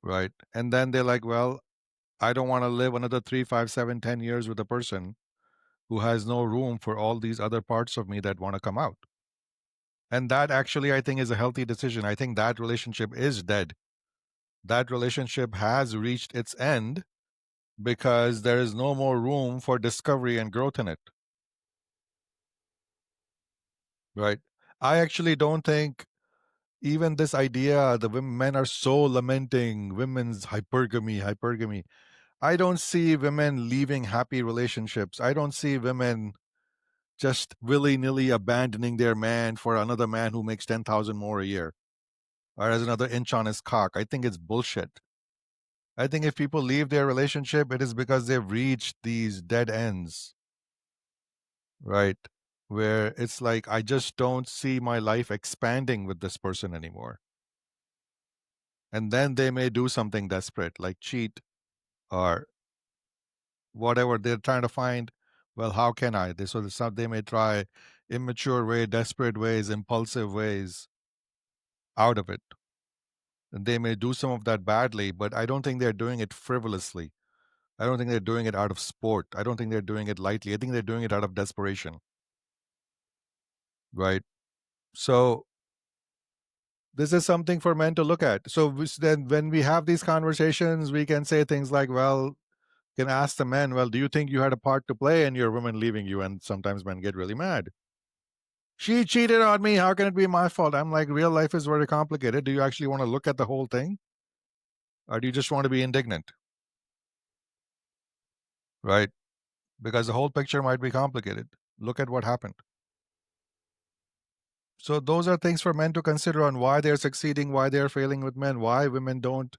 Right. And then they're like, well, I don't want to live another 3, 5, 7, 10 years with a person who has no room for all these other parts of me that want to come out. And that actually, I think, is a healthy decision. I think that relationship is dead. That relationship has reached its end because there is no more room for discovery and growth in it. Right. I actually don't think even this idea the men are so lamenting women's hypergamy. I don't see women leaving happy relationships. I don't see women just willy-nilly abandoning their man for another man who makes 10,000 more a year or has another inch on his cock. I think it's bullshit. I think if people leave their relationship, it is because they've reached these dead ends, right? Where it's like, I just don't see my life expanding with this person anymore. And then they may do something desperate, like cheat or whatever. They're trying to find, well, how can I? They may try immature way, desperate ways, impulsive ways out of it. And they may do some of that badly, but I don't think they're doing it frivolously. I don't think they're doing it out of sport. I don't think they're doing it lightly. I think they're doing it out of desperation, right? So this is something for men to look at. So then when we have these conversations, we can say things like, well, can ask the men, well, do you think you had a part to play in your woman leaving you? And sometimes men get really mad. She cheated on me. How can it be my fault? I'm like, real life is very complicated. Do you actually want to look at the whole thing? Or do you just want to be indignant? Right? Because the whole picture might be complicated. Look at what happened. So those are things for men to consider on why they're succeeding, why they're failing with men, why women don't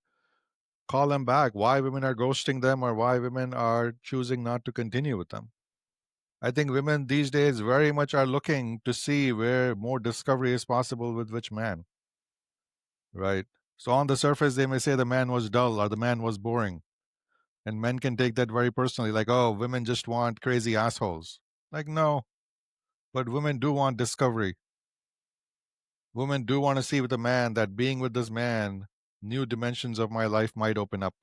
call them back, why women are ghosting them, or why women are choosing not to continue with them. I think women these days very much are looking to see where more discovery is possible with which man, right? So on the surface, they may say the man was dull or the man was boring. And men can take that very personally, like, oh, women just want crazy assholes. Like, no, but women do want discovery. Women do want to see with a man that being with this man, new dimensions of my life might open up.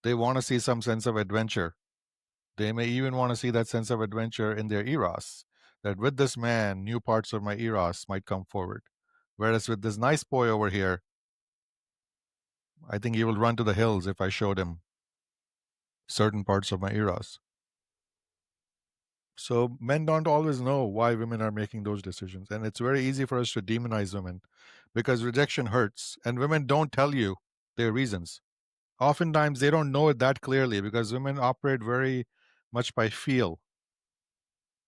They want to see some sense of adventure. They may even want to see that sense of adventure in their Eros, that with this man, new parts of my Eros might come forward. Whereas with this nice boy over here, I think he will run to the hills if I showed him certain parts of my Eros. So men don't always know why women are making those decisions. And it's very easy for us to demonize women because rejection hurts. And women don't tell you their reasons. Oftentimes, they don't know it that clearly because women operate very much by feel.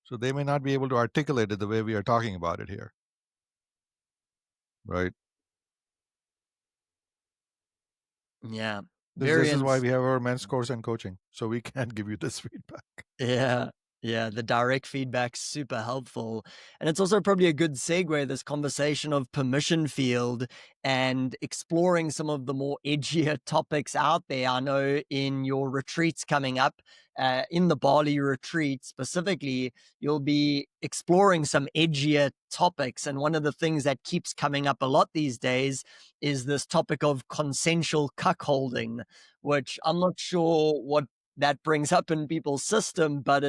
So they may not be able to articulate it the way we are talking about it here. Right. Yeah. This is why Variants. we have our men's course and coaching. So we can give you this feedback. Yeah. Yeah, the direct feedback's super helpful. And it's also probably a good segue, this conversation of permission field and exploring some of the more edgier topics out there. I know in your retreats coming up, in the Bali retreat specifically, you'll be exploring some edgier topics. And one of the things that keeps coming up a lot these days is this topic of consensual cuckolding, which I'm not sure what that brings up in people's system, but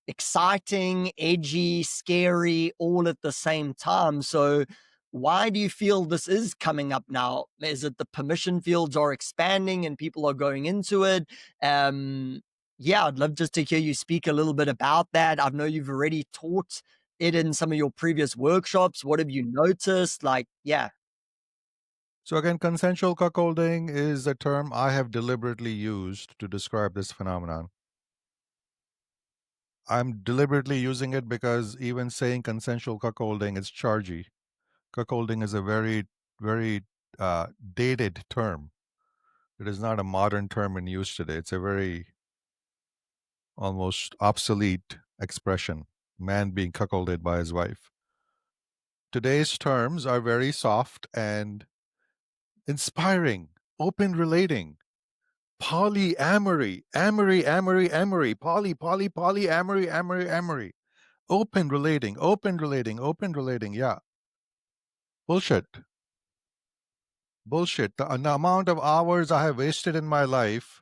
exciting, edgy, scary, all at the same time. So, why do you feel this is coming up now? Is it the permission fields are expanding and people are going into it? Yeah, I'd love just to hear you speak a little bit about that. I know you've already taught it in some of your previous workshops. What have you noticed? Like, yeah. So again, consensual cuckolding is a term I have deliberately used to describe this phenomenon. I'm deliberately using it because even saying consensual cuckolding is chargy. Cuckolding is a very dated term. It is not a modern term in use today. It's a very almost obsolete expression. Man being cuckolded by his wife. Today's terms are very soft and inspiring, open relating, polyamory, amory, polyamory, amory, open relating. Yeah, bullshit. Bullshit. The amount of hours I have wasted in my life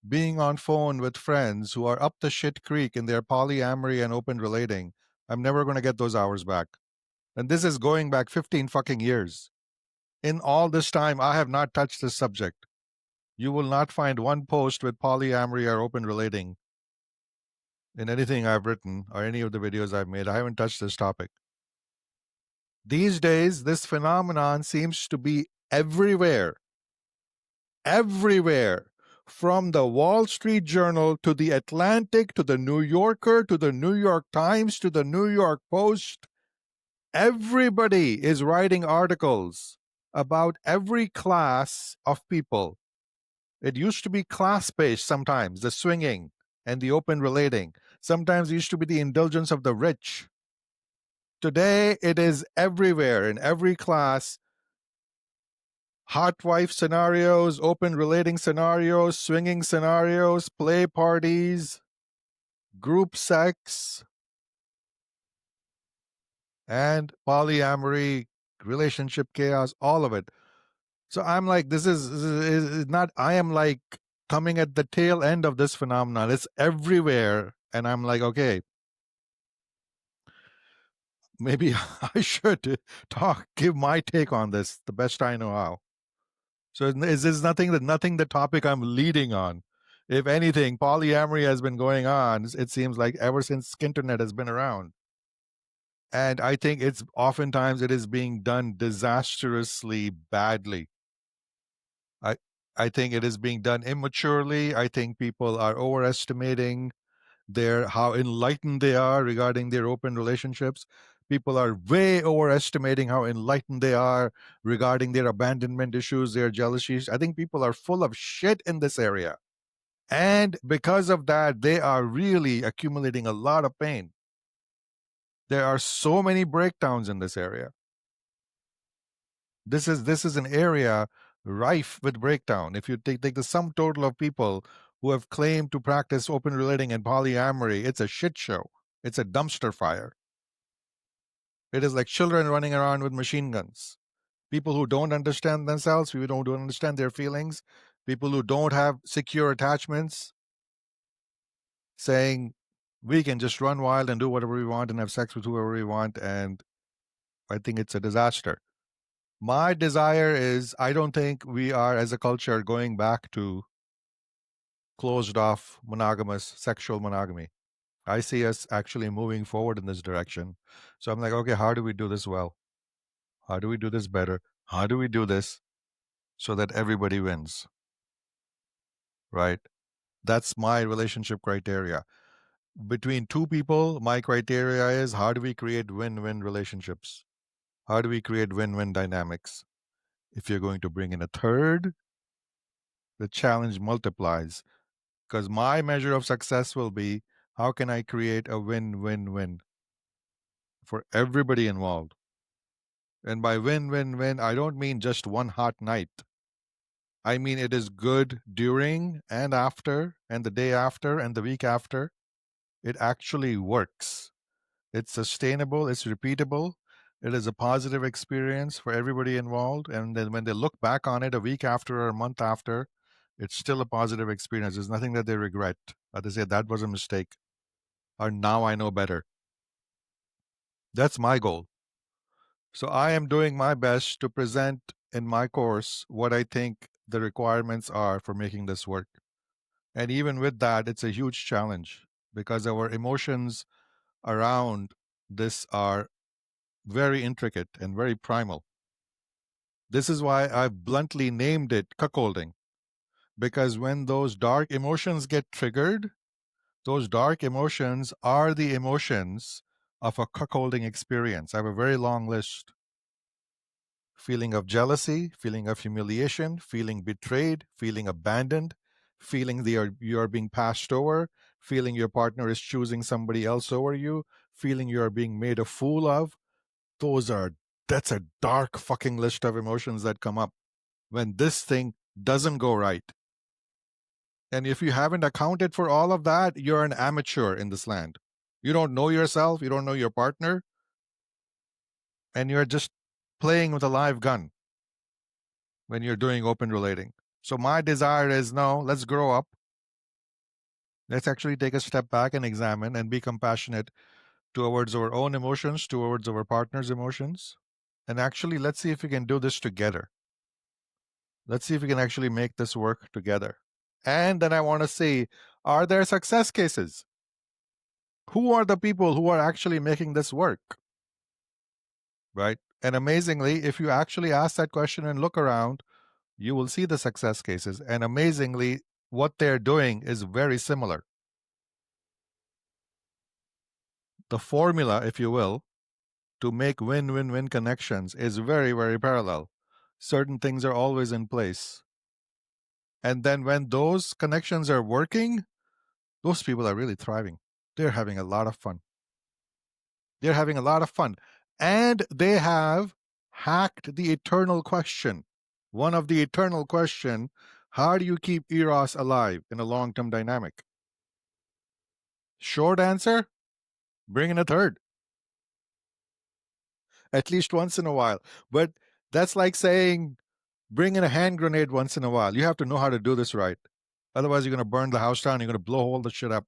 being on phone with friends who are up the shit creek in their polyamory and open relating, I'm never going to get those hours back. And this is going back 15 fucking years. In all this time, I have not touched this subject. You will not find one post with polyamory or open relating in anything I've written or any of the videos I've made. I haven't touched this topic. These days, this phenomenon seems to be everywhere. Everywhere. From the Wall Street Journal to the Atlantic to the New Yorker to the New York Times to the New York Post, everybody is writing articles about every class of people. It used to be class based sometimes, the swinging and the open relating. Sometimes it used to be the indulgence of the rich. Today, it is everywhere in every class. Hot wife scenarios, open relating scenarios, swinging scenarios, play parties, group sex, and polyamory, relationship chaos, all of it. So I'm like, this is not, I am like coming at the tail end of this phenomenon. It's everywhere. And I'm like, okay, maybe I should give my take on this the best I know how. So is this nothing the topic I'm leading on? If anything, polyamory has been going on, it seems like ever since Skinternet has been around. And I think it's oftentimes it is being done disastrously badly. I I think it is being done immaturely. I think people are overestimating how enlightened they are regarding their open relationships. People are way overestimating how enlightened they are regarding their abandonment issues, their jealousies. I think people are full of shit in this area. And because of that, they are really accumulating a lot of pain. There are so many breakdowns in this area. This is an area rife with breakdown. If you take the sum total of people who have claimed to practice open relating and polyamory, it's a shit show. It's a dumpster fire. It is like children running around with machine guns. People who don't understand themselves, people who don't understand their feelings, people who don't have secure attachments, saying we can just run wild and do whatever we want and have sex with whoever we want. And I think it's a disaster. My desire is I don't think we are, as a culture, going back to closed off, monogamous, sexual monogamy. I see us actually moving forward in this direction. So I'm like, okay, how do we do this well? How do we do this better? How do we do this so that everybody wins? Right? That's my relationship criteria. Between two people, my criteria is how do we create win win relationships? How do we create win win dynamics? If you're going to bring in a third, the challenge multiplies because my measure of success will be how can I create a win win win for everybody involved? And by win win win, I don't mean just one hot night. I mean it is good during and after, and the day after, and the week after. It actually works. It's sustainable, it's repeatable. It is a positive experience for everybody involved. And then when they look back on it a week after or a month after, it's still a positive experience. There's nothing that they regret. They say that was a mistake. or now I know better. That's my goal. So I am doing my best to present in my course what I think the requirements are for making this work. And even with that, it's a huge challenge because our emotions around this are very intricate and very primal. This is why I've bluntly named it cuckolding, because when those dark emotions get triggered, those dark emotions are the emotions of a cuckolding experience. I have a very long list: feeling of jealousy, feeling of humiliation, feeling betrayed, feeling abandoned, feeling you are being passed over, feeling your partner is choosing somebody else over you, feeling you are being made a fool of. Those are That's a dark fucking list of emotions that come up when this thing doesn't go right. And if you haven't accounted for all of that, you're an amateur in this land. You don't know yourself, you don't know your partner, and you're just playing with a live gun when you're doing open relating. So my desire is, no, let's grow up. Let's actually take a step back and examine and be compassionate towards our own emotions, towards our partner's emotions. And actually, let's see if we can do this together. Let's see if we can actually make this work together. And then I want to see, are there success cases? Who are the people who are actually making this work? Right? And amazingly, if you actually ask that question and look around, you will see the success cases. And amazingly, what they're doing is very similar. The formula, if you will, to make win win win connections is very, very parallel. Certain things are always in place. And then when those connections are working, those people are really thriving. They're having a lot of fun. They're having a lot of fun. And they have hacked the eternal question. One of the eternal question, how do you keep Eros alive in a long-term dynamic? Short answer, bring in a third. At least once in a while. But that's like saying, bring in a hand grenade once in a while. You have to know how to do this right. Otherwise, you're going to burn the house down. You're going to blow all the shit up.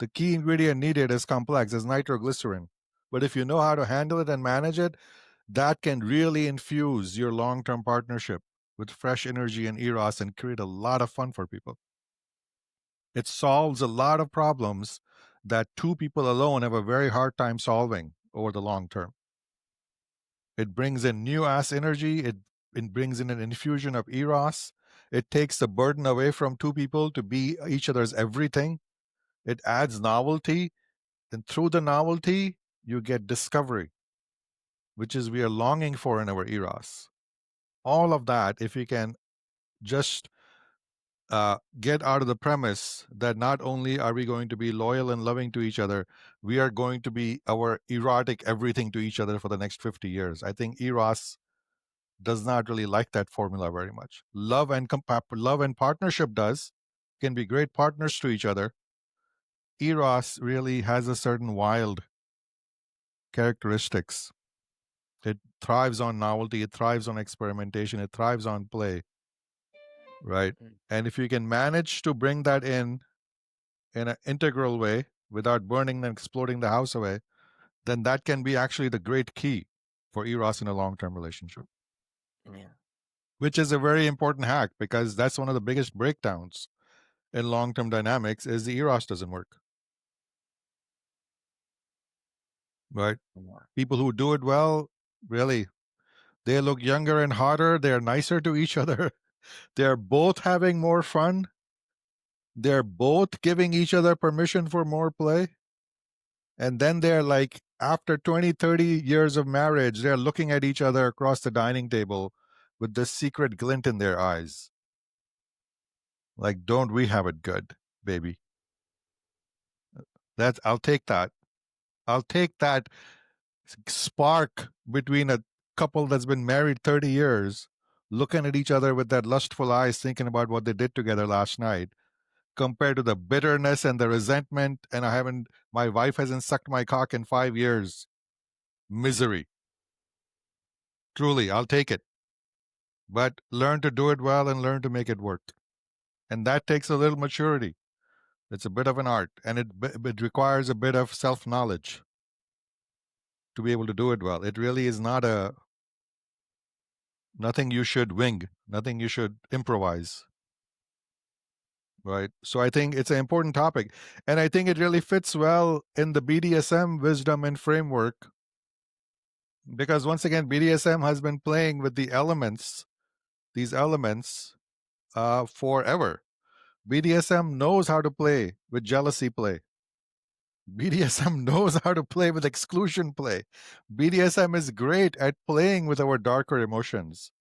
The key ingredient needed is complex, is nitroglycerin. But if you know how to handle it and manage it, that can really infuse your long-term partnership with fresh energy and Eros and create a lot of fun for people. It solves a lot of problems that two people alone have a very hard time solving over the long term. It brings in new ass energy. It brings in an infusion of Eros. It takes the burden away from two people to be each other's everything. It adds novelty. And through the novelty, you get discovery, which is we are longing for in our Eros. All of that, if we can just get out of the premise that not only are we going to be loyal and loving to each other, we are going to be our erotic everything to each other for the next 50 years. I think Eros does not really like that formula very much. Love and partnership does, can be great partners to each other. Eros really has a certain wild characteristics. It thrives on novelty, it thrives on experimentation, it thrives on play, right? Mm. And if you can manage to bring that in an integral way without burning and exploding the house away, then that can be actually the great key for Eros in a long-term relationship. Yeah. Which is a very important hack because that's one of the biggest breakdowns in long-term dynamics is the Eros doesn't work. Right? Yeah. People who do it well, really, they look younger and hotter, they're nicer to each other. They're both having more fun. They're both giving each other permission for more play. And then they're like, after 20, 30 years of marriage, they're looking at each other across the dining table with this secret glint in their eyes. Like, don't we have it good, baby? I'll take that. I'll take that spark between a couple that's been married 30 years, looking at each other with that lustful eyes, thinking about what they did together last night, compared to the bitterness and the resentment. And my wife hasn't sucked my cock in 5 years. Misery. Truly, I'll take it. But learn to do it well and learn to make it work. And that takes a little maturity. It's a bit of an art, and it requires a bit of self-knowledge to be able to do it well. It really is not nothing you should wing, nothing you should improvise, right? So I think it's an important topic, and I think it really fits well in the BDSM wisdom and framework, because once again, BDSM has been playing with these elements, forever. BDSM knows how to play with jealousy play. BDSM knows how to play with exclusion play. BDSM is great at playing with our darker emotions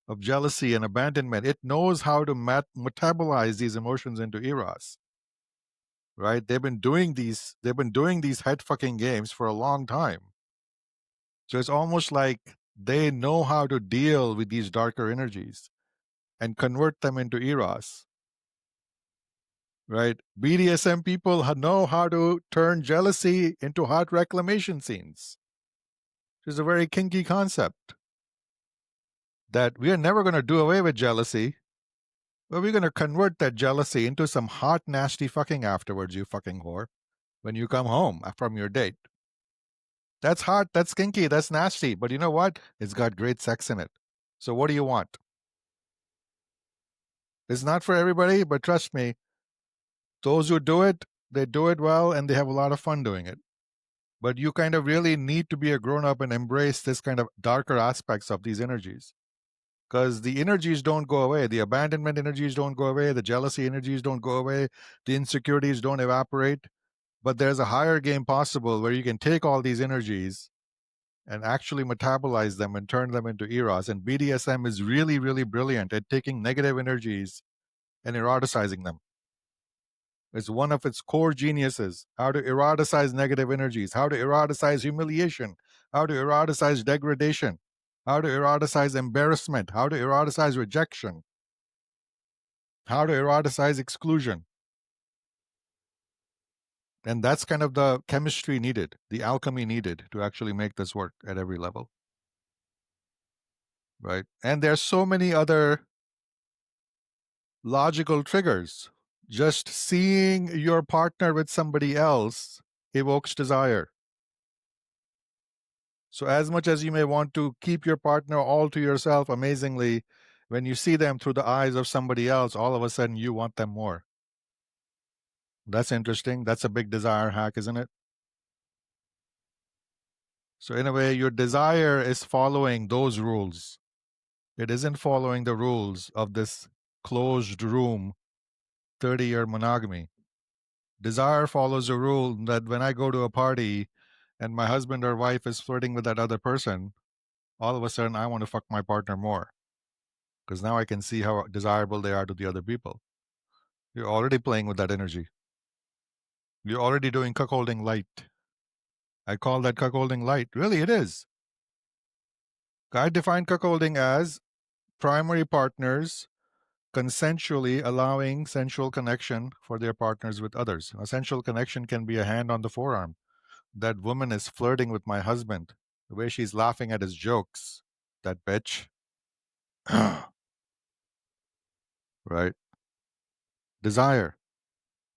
of jealousy and abandonment. It knows how to metabolize these emotions into eros. Right? They've been doing these head fucking games for a long time. So it's almost like they know how to deal with these darker energies and convert them into eros. Right? BDSM people know how to turn jealousy into hot reclamation scenes, which is a very kinky concept. That we are never going to do away with jealousy, but we're going to convert that jealousy into some hot, nasty fucking afterwards, you fucking whore, when you come home from your date. That's hot, that's kinky, that's nasty, but you know what? It's got great sex in it. So what do you want? It's not for everybody, but trust me, those who do it, they do it well and they have a lot of fun doing it. But you kind of really need to be a grown up and embrace this kind of darker aspects of these energies. Because the energies don't go away. The abandonment energies don't go away. The jealousy energies don't go away. The insecurities don't evaporate. But there's a higher game possible where you can take all these energies and actually metabolize them and turn them into eros. And BDSM is really, really brilliant at taking negative energies and eroticizing them. It's one of its core geniuses, how to eroticize negative energies, how to eroticize humiliation, how to eroticize degradation, how to eroticize embarrassment, how to eroticize rejection, how to eroticize exclusion. And that's kind of the chemistry needed, the alchemy needed to actually make this work at every level. Right? And there's so many other logical triggers. Just seeing your partner with somebody else evokes desire. So, as much as you may want to keep your partner all to yourself, amazingly, when you see them through the eyes of somebody else, all of a sudden you want them more. That's interesting. That's a big desire hack, isn't it? So, in a way, your desire is following those rules. It isn't following the rules of this closed room 30-year monogamy. Desire follows a rule that when I go to a party and my husband or wife is flirting with that other person, all of a sudden I want to fuck my partner more because now I can see how desirable they are to the other people. You're already playing with that energy. You're already doing cuckolding light. I call that cuckolding light. Really, it is. I define cuckolding as primary partners consensually allowing sensual connection for their partners with others. A sensual connection can be a hand on the forearm. That woman is flirting with my husband. The way she's laughing at his jokes. That bitch. Right? Desire.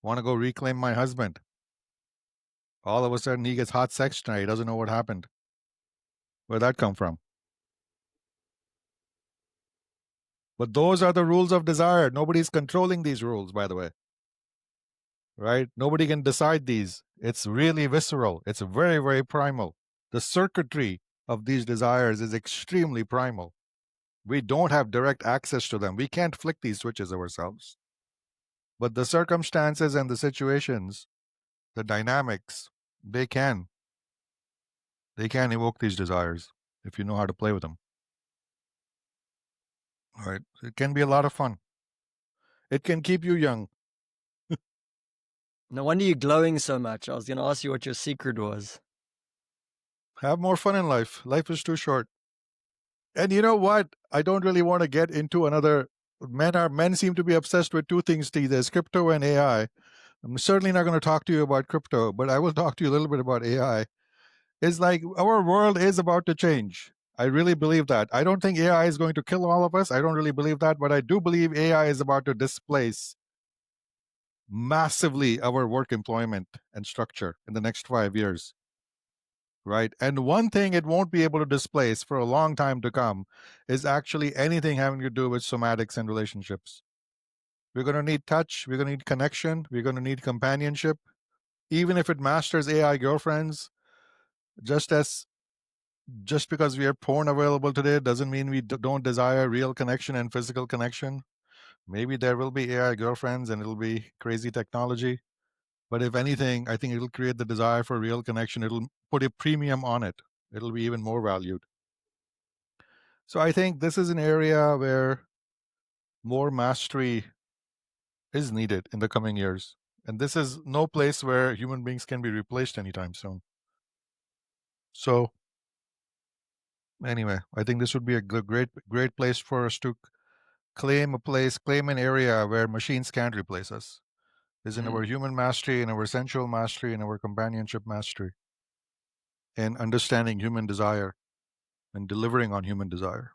Want to go reclaim my husband. All of a sudden he gets hot sex tonight. He doesn't know what happened. Where'd that come from? But those are the rules of desire. Nobody's controlling these rules, by the way. Right? Nobody can decide these. It's really visceral. It's very, very primal. The circuitry of these desires is extremely primal. We don't have direct access to them. We can't flick these switches ourselves. But the circumstances and the situations, the dynamics, they can evoke these desires if you know how to play with them. All right? It can be a lot of fun. It can keep you young. No wonder you're glowing so much. I was going to ask you what your secret was. Have more fun in life. Life is too short. And you know what? I don't really want to get into another. Men seem to be obsessed with two things these days: crypto and AI. I'm certainly not going to talk to you about crypto, but I will talk to you a little bit about AI. It's like our world is about to change. I really believe that. I don't think AI is going to kill all of us. I don't really believe that, but I do believe AI is about to displace massively our work employment and structure in the next 5 years, right? And one thing it won't be able to displace for a long time to come is actually anything having to do with somatics and relationships. We're going to need touch, we're going to need connection, we're going to need companionship. Even if it masters AI girlfriends, just because we have porn available today doesn't mean we don't desire real connection and physical connection. Maybe there will be AI girlfriends and it'll be crazy technology. But if anything, I think it'll create the desire for real connection. It'll put a premium on it. It'll be even more valued. So I think this is an area where more mastery is needed in the coming years. And this is no place where human beings can be replaced anytime soon. So anyway, I think this would be a great place for us to claim an area where machines can't replace us. Is in our human mastery, in our sensual mastery, in our companionship mastery, and understanding human desire and delivering on human desire.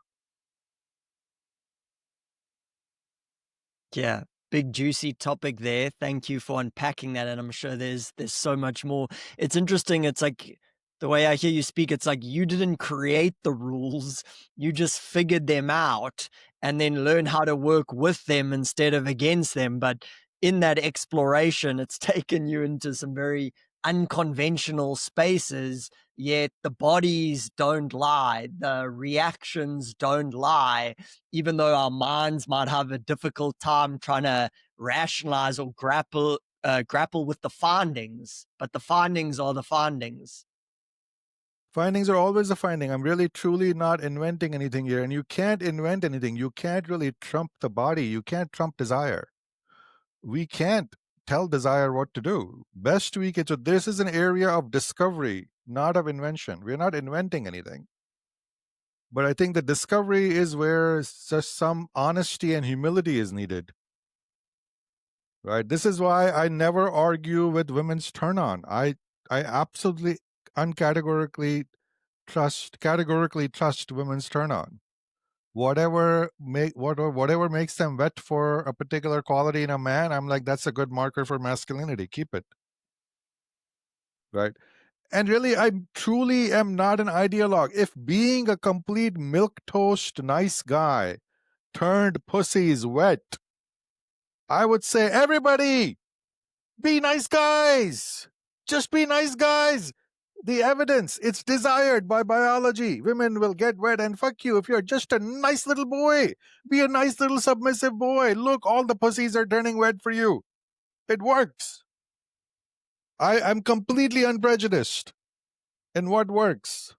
Yeah, big juicy topic there. Thank you for unpacking that, and I'm sure there's so much more. It's interesting. It's like the way I hear you speak, it's like you didn't create the rules, you just figured them out and then learn how to work with them instead of against them. But in that exploration, it's taken you into some very unconventional spaces, yet the bodies don't lie, the reactions don't lie, even though our minds might have a difficult time trying to rationalize or grapple with the findings, but the findings are the findings. Findings are always a finding. I'm really truly not inventing anything here. And you can't invent anything. You can't really trump the body. You can't trump desire. We can't tell desire what to do. Best we can. So this is an area of discovery, not of invention. We're not inventing anything. But I think the discovery is where just some honesty and humility is needed. Right. This is why I never argue with women's turn on. I absolutely uncategorically categorically trust women's turn on. Whatever makes them wet for a particular quality in a man, I'm like, that's a good marker for masculinity. Keep it. Right. And really, I truly am not an ideologue. If being a complete milquetoast nice guy turned pussies wet, I would say, everybody, be nice guys. Just be nice guys. The evidence, it's desired by biology. Women will get wet and fuck you if you're just a nice little boy. Be a nice little submissive boy. Look, all the pussies are turning wet for you. It works. I'm completely unprejudiced in what works.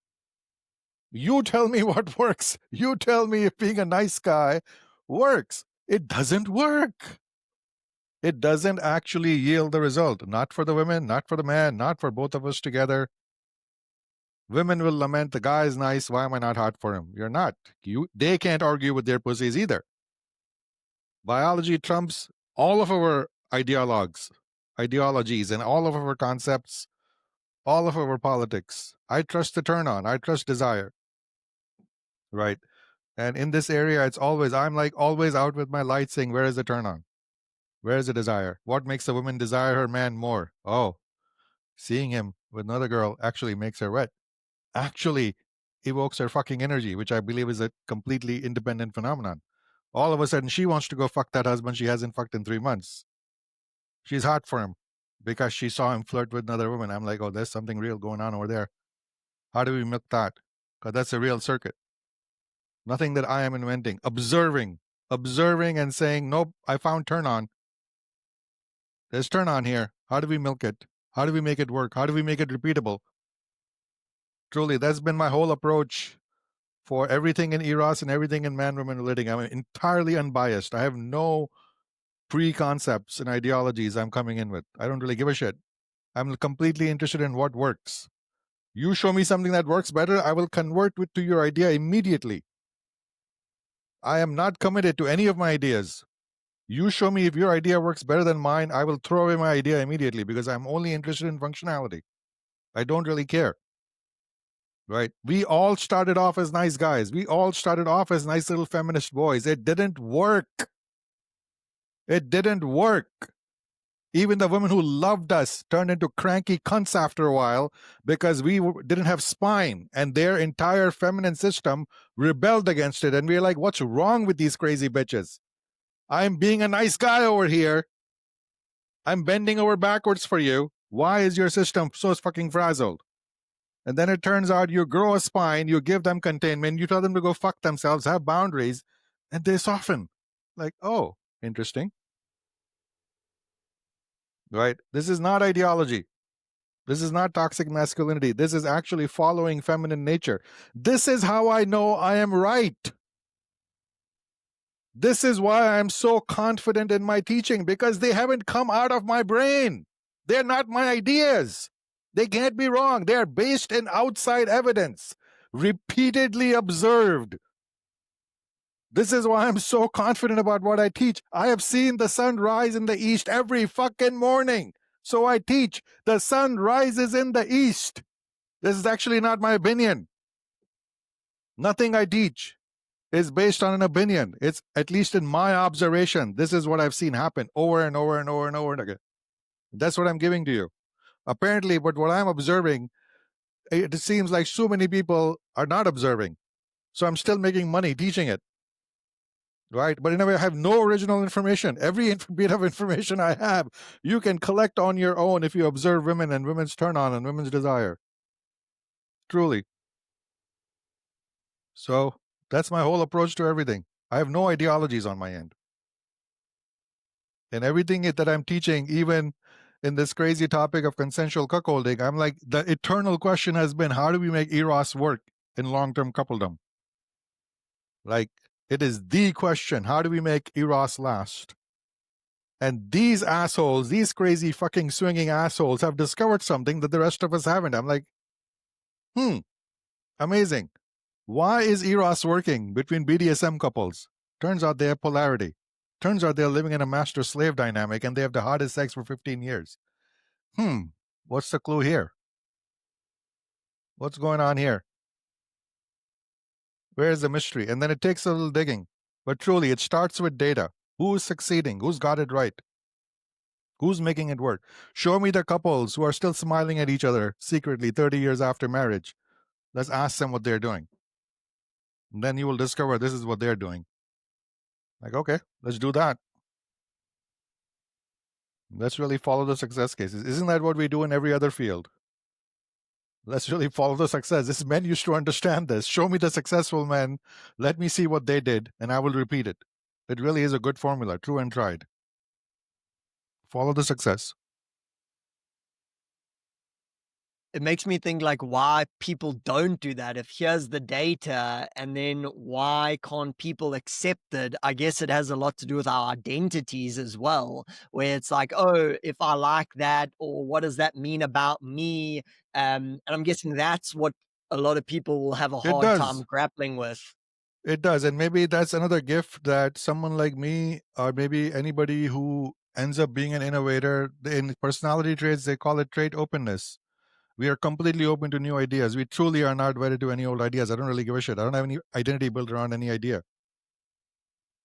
You tell me what works. You tell me if being a nice guy works. It doesn't work. It doesn't actually yield the result. Not for the women, not for the man, not for both of us together. Women will lament, the guy is nice, why am I not hot for him? You're not. They can't argue with their pussies either. Biology trumps all of our ideologies and all of our concepts, all of our politics. I trust the turn on. I trust desire. Right. And in this area, it's always, I'm like always out with my light saying, where is the turn on? Where is the desire? What makes a woman desire her man more? Oh, seeing him with another girl actually makes her wet. Actually evokes her fucking energy, which I believe is a completely independent phenomenon. All of a sudden, she wants to go fuck that husband she hasn't fucked in 3 months. She's hot for him because she saw him flirt with another woman. I'm like, oh, there's something real going on over there. How do we milk that? Because that's a real circuit. Nothing that I am inventing. Observing and saying, nope, I found turn on. There's turn on here. How do we milk it? How do we make it work? How do we make it repeatable? Truly, that's been my whole approach for everything in Eros and everything in man-woman relating. I'm entirely unbiased. I have no preconcepts and ideologies I'm coming in with. I don't really give a shit. I'm completely interested in what works. You show me something that works better, I will convert it to your idea immediately. I am not committed to any of my ideas. You show me if your idea works better than mine, I will throw away my idea immediately because I'm only interested in functionality. I don't really care. Right? We all started off as nice guys. We all started off as nice little feminist boys. It didn't work. It didn't work. Even the women who loved us turned into cranky cunts after a while because we didn't have spine, and their entire feminine system rebelled against it. And we were like, what's wrong with these crazy bitches? I'm being a nice guy over here. I'm bending over backwards for you. Why is your system so fucking frazzled? And then it turns out you grow a spine, you give them containment, you tell them to go fuck themselves, have boundaries, and they soften. Like, oh, interesting. Right? This is not ideology. This is not toxic masculinity. This is actually following feminine nature. This is how I know I am right. This is why I'm so confident in my teaching, because they haven't come out of my brain. They're not my ideas. They can't be wrong. They're based in outside evidence, repeatedly observed. This is why I'm so confident about what I teach. I have seen the sun rise in the east every fucking morning. So I teach. The sun rises in the east. This is actually not my opinion. Nothing I teach is based on an opinion. It's, at least in my observation, this is what I've seen happen over and over and over and over again. That's what I'm giving to you. Apparently, but what I'm observing, it seems like so many people are not observing. So I'm still making money teaching it. Right? But in a way, I have no original information. Every bit of information I have, you can collect on your own if you observe women and women's turn on and women's desire. Truly. So that's my whole approach to everything. I have no ideologies on my end. And everything that I'm teaching, even in this crazy topic of consensual cuckolding, I'm like, the eternal question has been, how do we make Eros work in long-term coupledom? Like, it is the question. How do we make Eros last? And these assholes, these crazy fucking swinging assholes, have discovered something that the rest of us haven't. I'm like, amazing. Why is Eros working between BDSM couples? Turns out they have polarity. Turns out they're living in a master-slave dynamic and they have the hardest sex for 15 years. What's the clue here? What's going on here? Where's the mystery? And then it takes a little digging. But truly, it starts with data. Who's succeeding? Who's got it right? Who's making it work? Show me the couples who are still smiling at each other secretly 30 years after marriage. Let's ask them what they're doing. And then you will discover this is what they're doing. Like, okay, let's do that. Let's really follow the success cases. Isn't that what we do in every other field? Let's really follow the success. This men used to understand this. Show me the successful men. Let me see what they did, and I will repeat it. It really is a good formula, true and tried. Follow the success. It makes me think like why people don't do that. If here's the data, and then why can't people accept it? I guess it has a lot to do with our identities as well, where it's like, oh, if I like that, or what does that mean about me? And I'm guessing that's what a lot of people will have a It hard time does. grappling with. It does. And maybe that's another gift that someone like me, or maybe anybody who ends up being an innovator, in personality traits, they call it trait openness. We are completely open to new ideas. We truly are not wedded to any old ideas. I don't really give a shit. I don't have any identity built around any idea.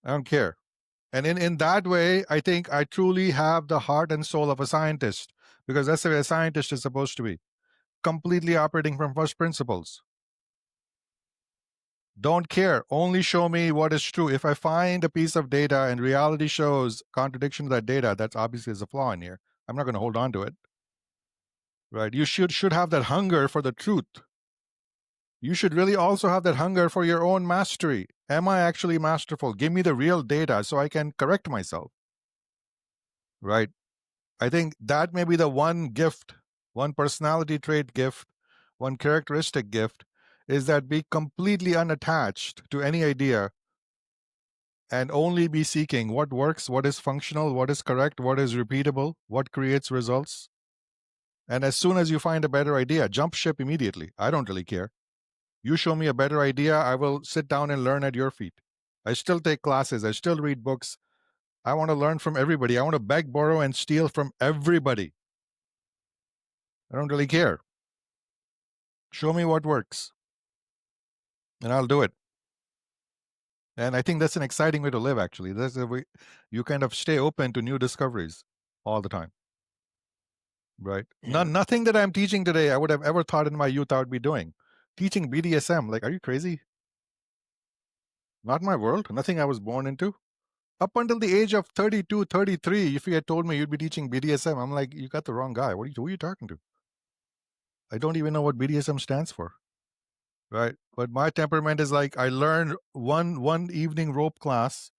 I don't care. And in that way, I think I truly have the heart and soul of a scientist, because that's the way a scientist is supposed to be, completely operating from first principles. Don't care. Only show me what is true. If I find a piece of data and reality shows contradiction to that data, that's obviously is a flaw in here. I'm not going to hold on to it. Right? You should have that hunger for the truth. You should really also have that hunger for your own mastery. Am I actually masterful? Give me the real data so I can correct myself. Right? I think that may be the one gift, one personality trait gift, one characteristic gift, is that be completely unattached to any idea and only be seeking what works, what is functional, what is correct, what is repeatable, what creates results. And as soon as you find a better idea, jump ship immediately. I don't really care. You show me a better idea, I will sit down and learn at your feet. I still take classes, I still read books. I want to learn from everybody. I want to beg, borrow, and steal from everybody. I don't really care. Show me what works, and I'll do it. And I think that's an exciting way to live, actually. That's a way you kind of stay open to new discoveries all the time. right? Yeah. Nothing that I'm teaching today I would have ever thought in my youth I would be doing. Teaching BDSM, like, are you crazy? Not my world. Nothing I was born into. Up until the age of 32, 33, if you had told me you'd be teaching BDSM, I'm like, you got the wrong guy. Who are you talking to? I don't even know what BDSM stands for, right? But my temperament is like, I learned one evening rope class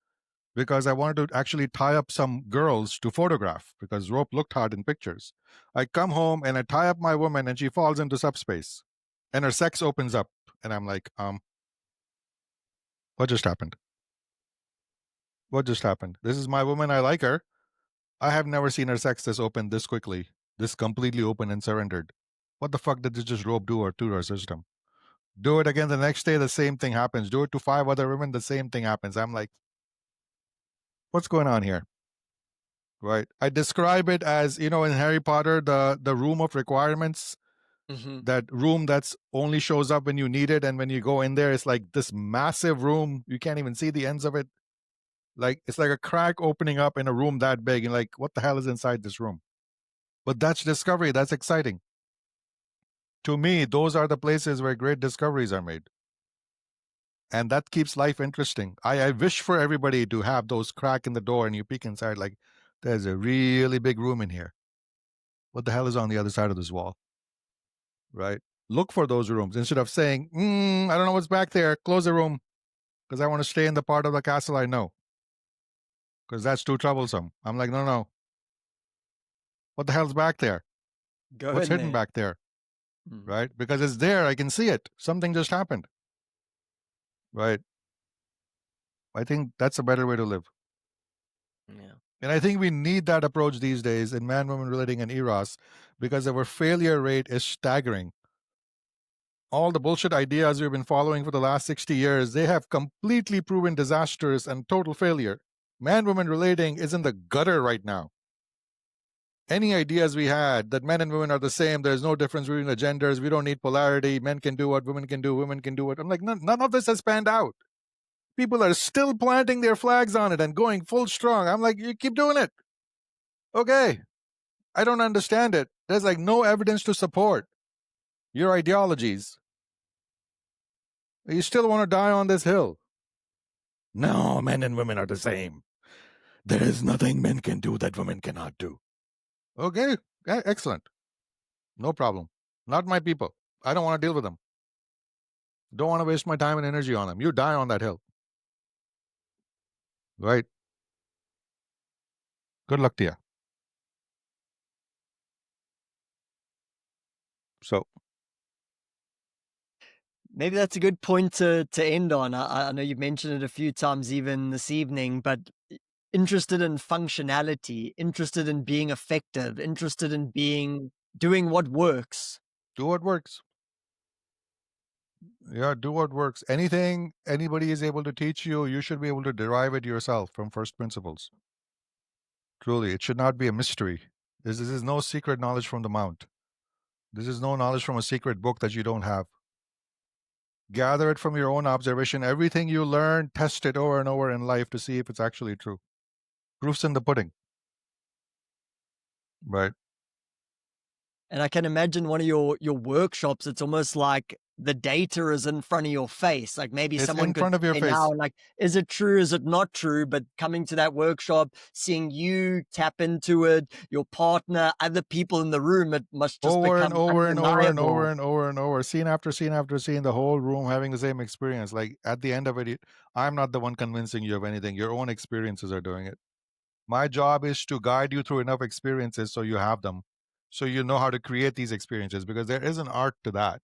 because I wanted to actually tie up some girls to photograph because rope looked hard in pictures. I come home and I tie up my woman and she falls into subspace and her sex opens up. And I'm like, what just happened? What just happened? This is my woman. I like her. I have never seen her sex this open this quickly, this completely open and surrendered. What the fuck did this just rope do or to her system? Do it again the next day, the same thing happens. Do it to 5 other women, the same thing happens. I'm like, what's going on here? Right. I describe it as, in Harry Potter, the room of requirements, Hmm. that room that's only shows up when you need it, and when you go in there, it's like this massive room. You can't even see the ends of it. Like it's like a crack opening up in a room that big, and like, what the hell is inside this room? But that's discovery. That's exciting. To me, those are the places where great discoveries are made. And that keeps life interesting. I wish for everybody to have those crack in the door and you peek inside, like, there's a really big room in here. What the hell is on the other side of this wall? Right? Look for those rooms instead of saying, I don't know what's back there. Close the room because I want to stay in the part of the castle I know because that's too troublesome. I'm like, no, no. What the hell's back there? Go What's in hidden there. back there? Mm. Right? Because it's there. I can see it. Something just happened. Right? I think that's a better way to live. Yeah. And I think we need that approach these days in man woman relating and Eros because our failure rate is staggering. All the bullshit ideas we've been following for the last 60 years, they have completely proven disastrous and total failure. Man woman relating is in the gutter right now. Any ideas we had that men and women are the same, there's no difference between the genders, we don't need polarity, men can do what women can do, women can do what. I'm like, none of this has panned out. People are still planting their flags on it and going full strong. I'm like, you keep doing it. Okay. I don't understand it. There's like no evidence to support your ideologies. You still want to die on this hill. No, men and women are the same. There is nothing men can do that women cannot do. Okay, excellent. No problem. Not my people. I don't want to deal with them. Don't want to waste my time and energy on them. You die on that hill. Right? Good luck to you. So, Maybe that's a good point to end on. I know you've mentioned it a few times even this evening, but interested in functionality, interested in being effective, interested in doing what works. do what works. Yeah, do what works. Anything anybody is able to teach you, you should be able to derive it yourself from first principles. Truly, it should not be a mystery. This is no secret knowledge from the mount. This is no knowledge from a secret book that you don't have. Gather it from your own observation. Everything you learn, test it over and over in life to see if it's actually true. Proof's in the pudding. Right. And I can imagine one of your workshops, it's almost like the data is in front of your face. Like maybe It's someone in could front of your say now, face. like, is it true? Is it not true? But coming to that workshop, seeing you tap into it, your partner, other people in the room, it must just Over and become over and over and over undeniable. and over and over. Scene after scene after scene, the whole room having the same experience. Like at the end of it, I'm not the one convincing you of anything. Your own experiences are doing it. My job is to guide you through enough experiences so you have them. So you know how to create these experiences because there is an art to that.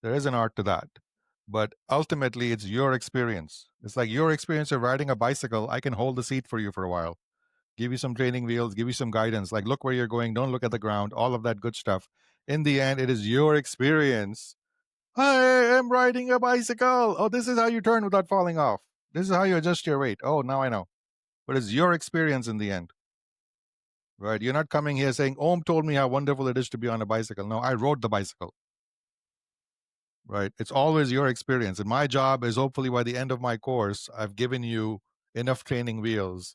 There is an art to that. But ultimately, it's your experience. It's like your experience of riding a bicycle. I can hold the seat for you for a while, give you some training wheels, give you some guidance. Like, look where you're going. Don't look at the ground. All of that good stuff. In the end, it is your experience. I am riding a bicycle. Oh, this is how you turn without falling off. This is how you adjust your weight. Oh, now I know. But it's your experience in the end, right? You're not coming here saying, Om told me how wonderful it is to be on a bicycle. No, I rode the bicycle. Right? It's always your experience. And my job is hopefully by the end of my course, I've given you enough training wheels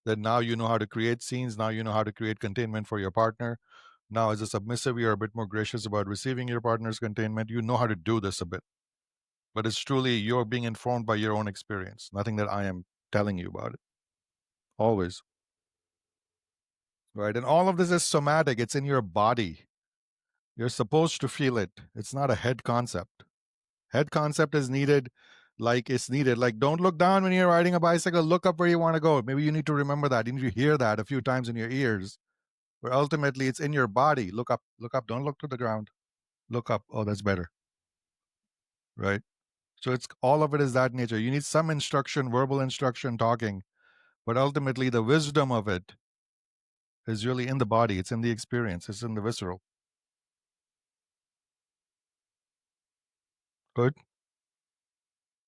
that now you know how to create scenes. Now you know how to create containment for your partner. Now, as a submissive, you're a bit more gracious about receiving your partner's containment. You know how to do this a bit, but it's truly you're being informed by your own experience, nothing that I am telling you about it. Always. Right. And all of this is somatic, it's in your body. You're supposed to feel it. It's not a head concept. Head concept is needed like it's needed. Like, don't look down when you're riding a bicycle, look up where you want to go. Maybe you need to remember that. You need to hear that a few times in your ears, where ultimately it's in your body. Look up, don't look to the ground. Look up. Oh, that's better. Right. So it's all of it is that nature. You need some instruction, verbal instruction, talking, but ultimately the wisdom of it is really in the body. It's in the experience. It's in the visceral. Good.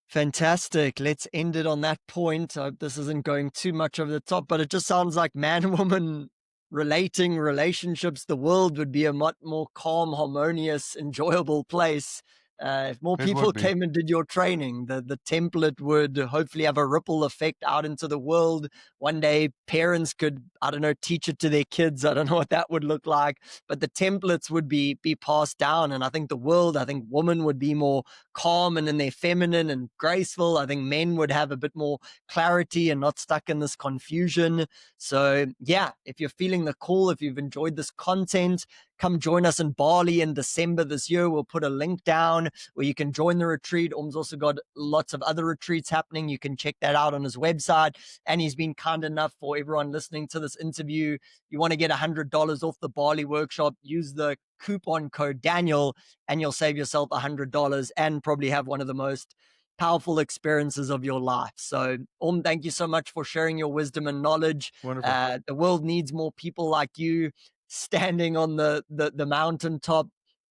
Fantastic. Let's end it on that point. I hope this isn't going too much over the top, but it just sounds like man and woman relating relationships, the world would be a much more calm, harmonious, enjoyable place. If more It people would be came and did your training, the template would hopefully have a ripple effect out into the world. One day, parents could, I don't know, teach it to their kids. I don't know what that would look like, but the templates would be passed down. And I think the world, I think women would be more calm and in their feminine and graceful. I think men would have a bit more clarity and not stuck in this confusion. So, yeah, if you're feeling the call, if you've enjoyed this content, come join us in Bali in December this year. We'll put a link down where you can join the retreat. Om's also got lots of other retreats happening. You can check that out on his website. And he's been kind enough for everyone listening to this interview. You want to get $100 off the Bali workshop, use the coupon code Daniel and you'll save yourself $100 and probably have one of the most powerful experiences of your life. So, thank you so much for sharing your wisdom and knowledge. wonderful. The world needs more people like you standing on the mountaintop,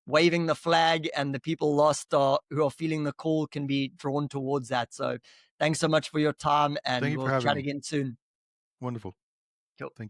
waving the flag, and the people lost who are feeling the call can be drawn towards that. So, thanks so much for your time, Thank and you for we'll having chat me. again soon. Wonderful. Cool. Thank you.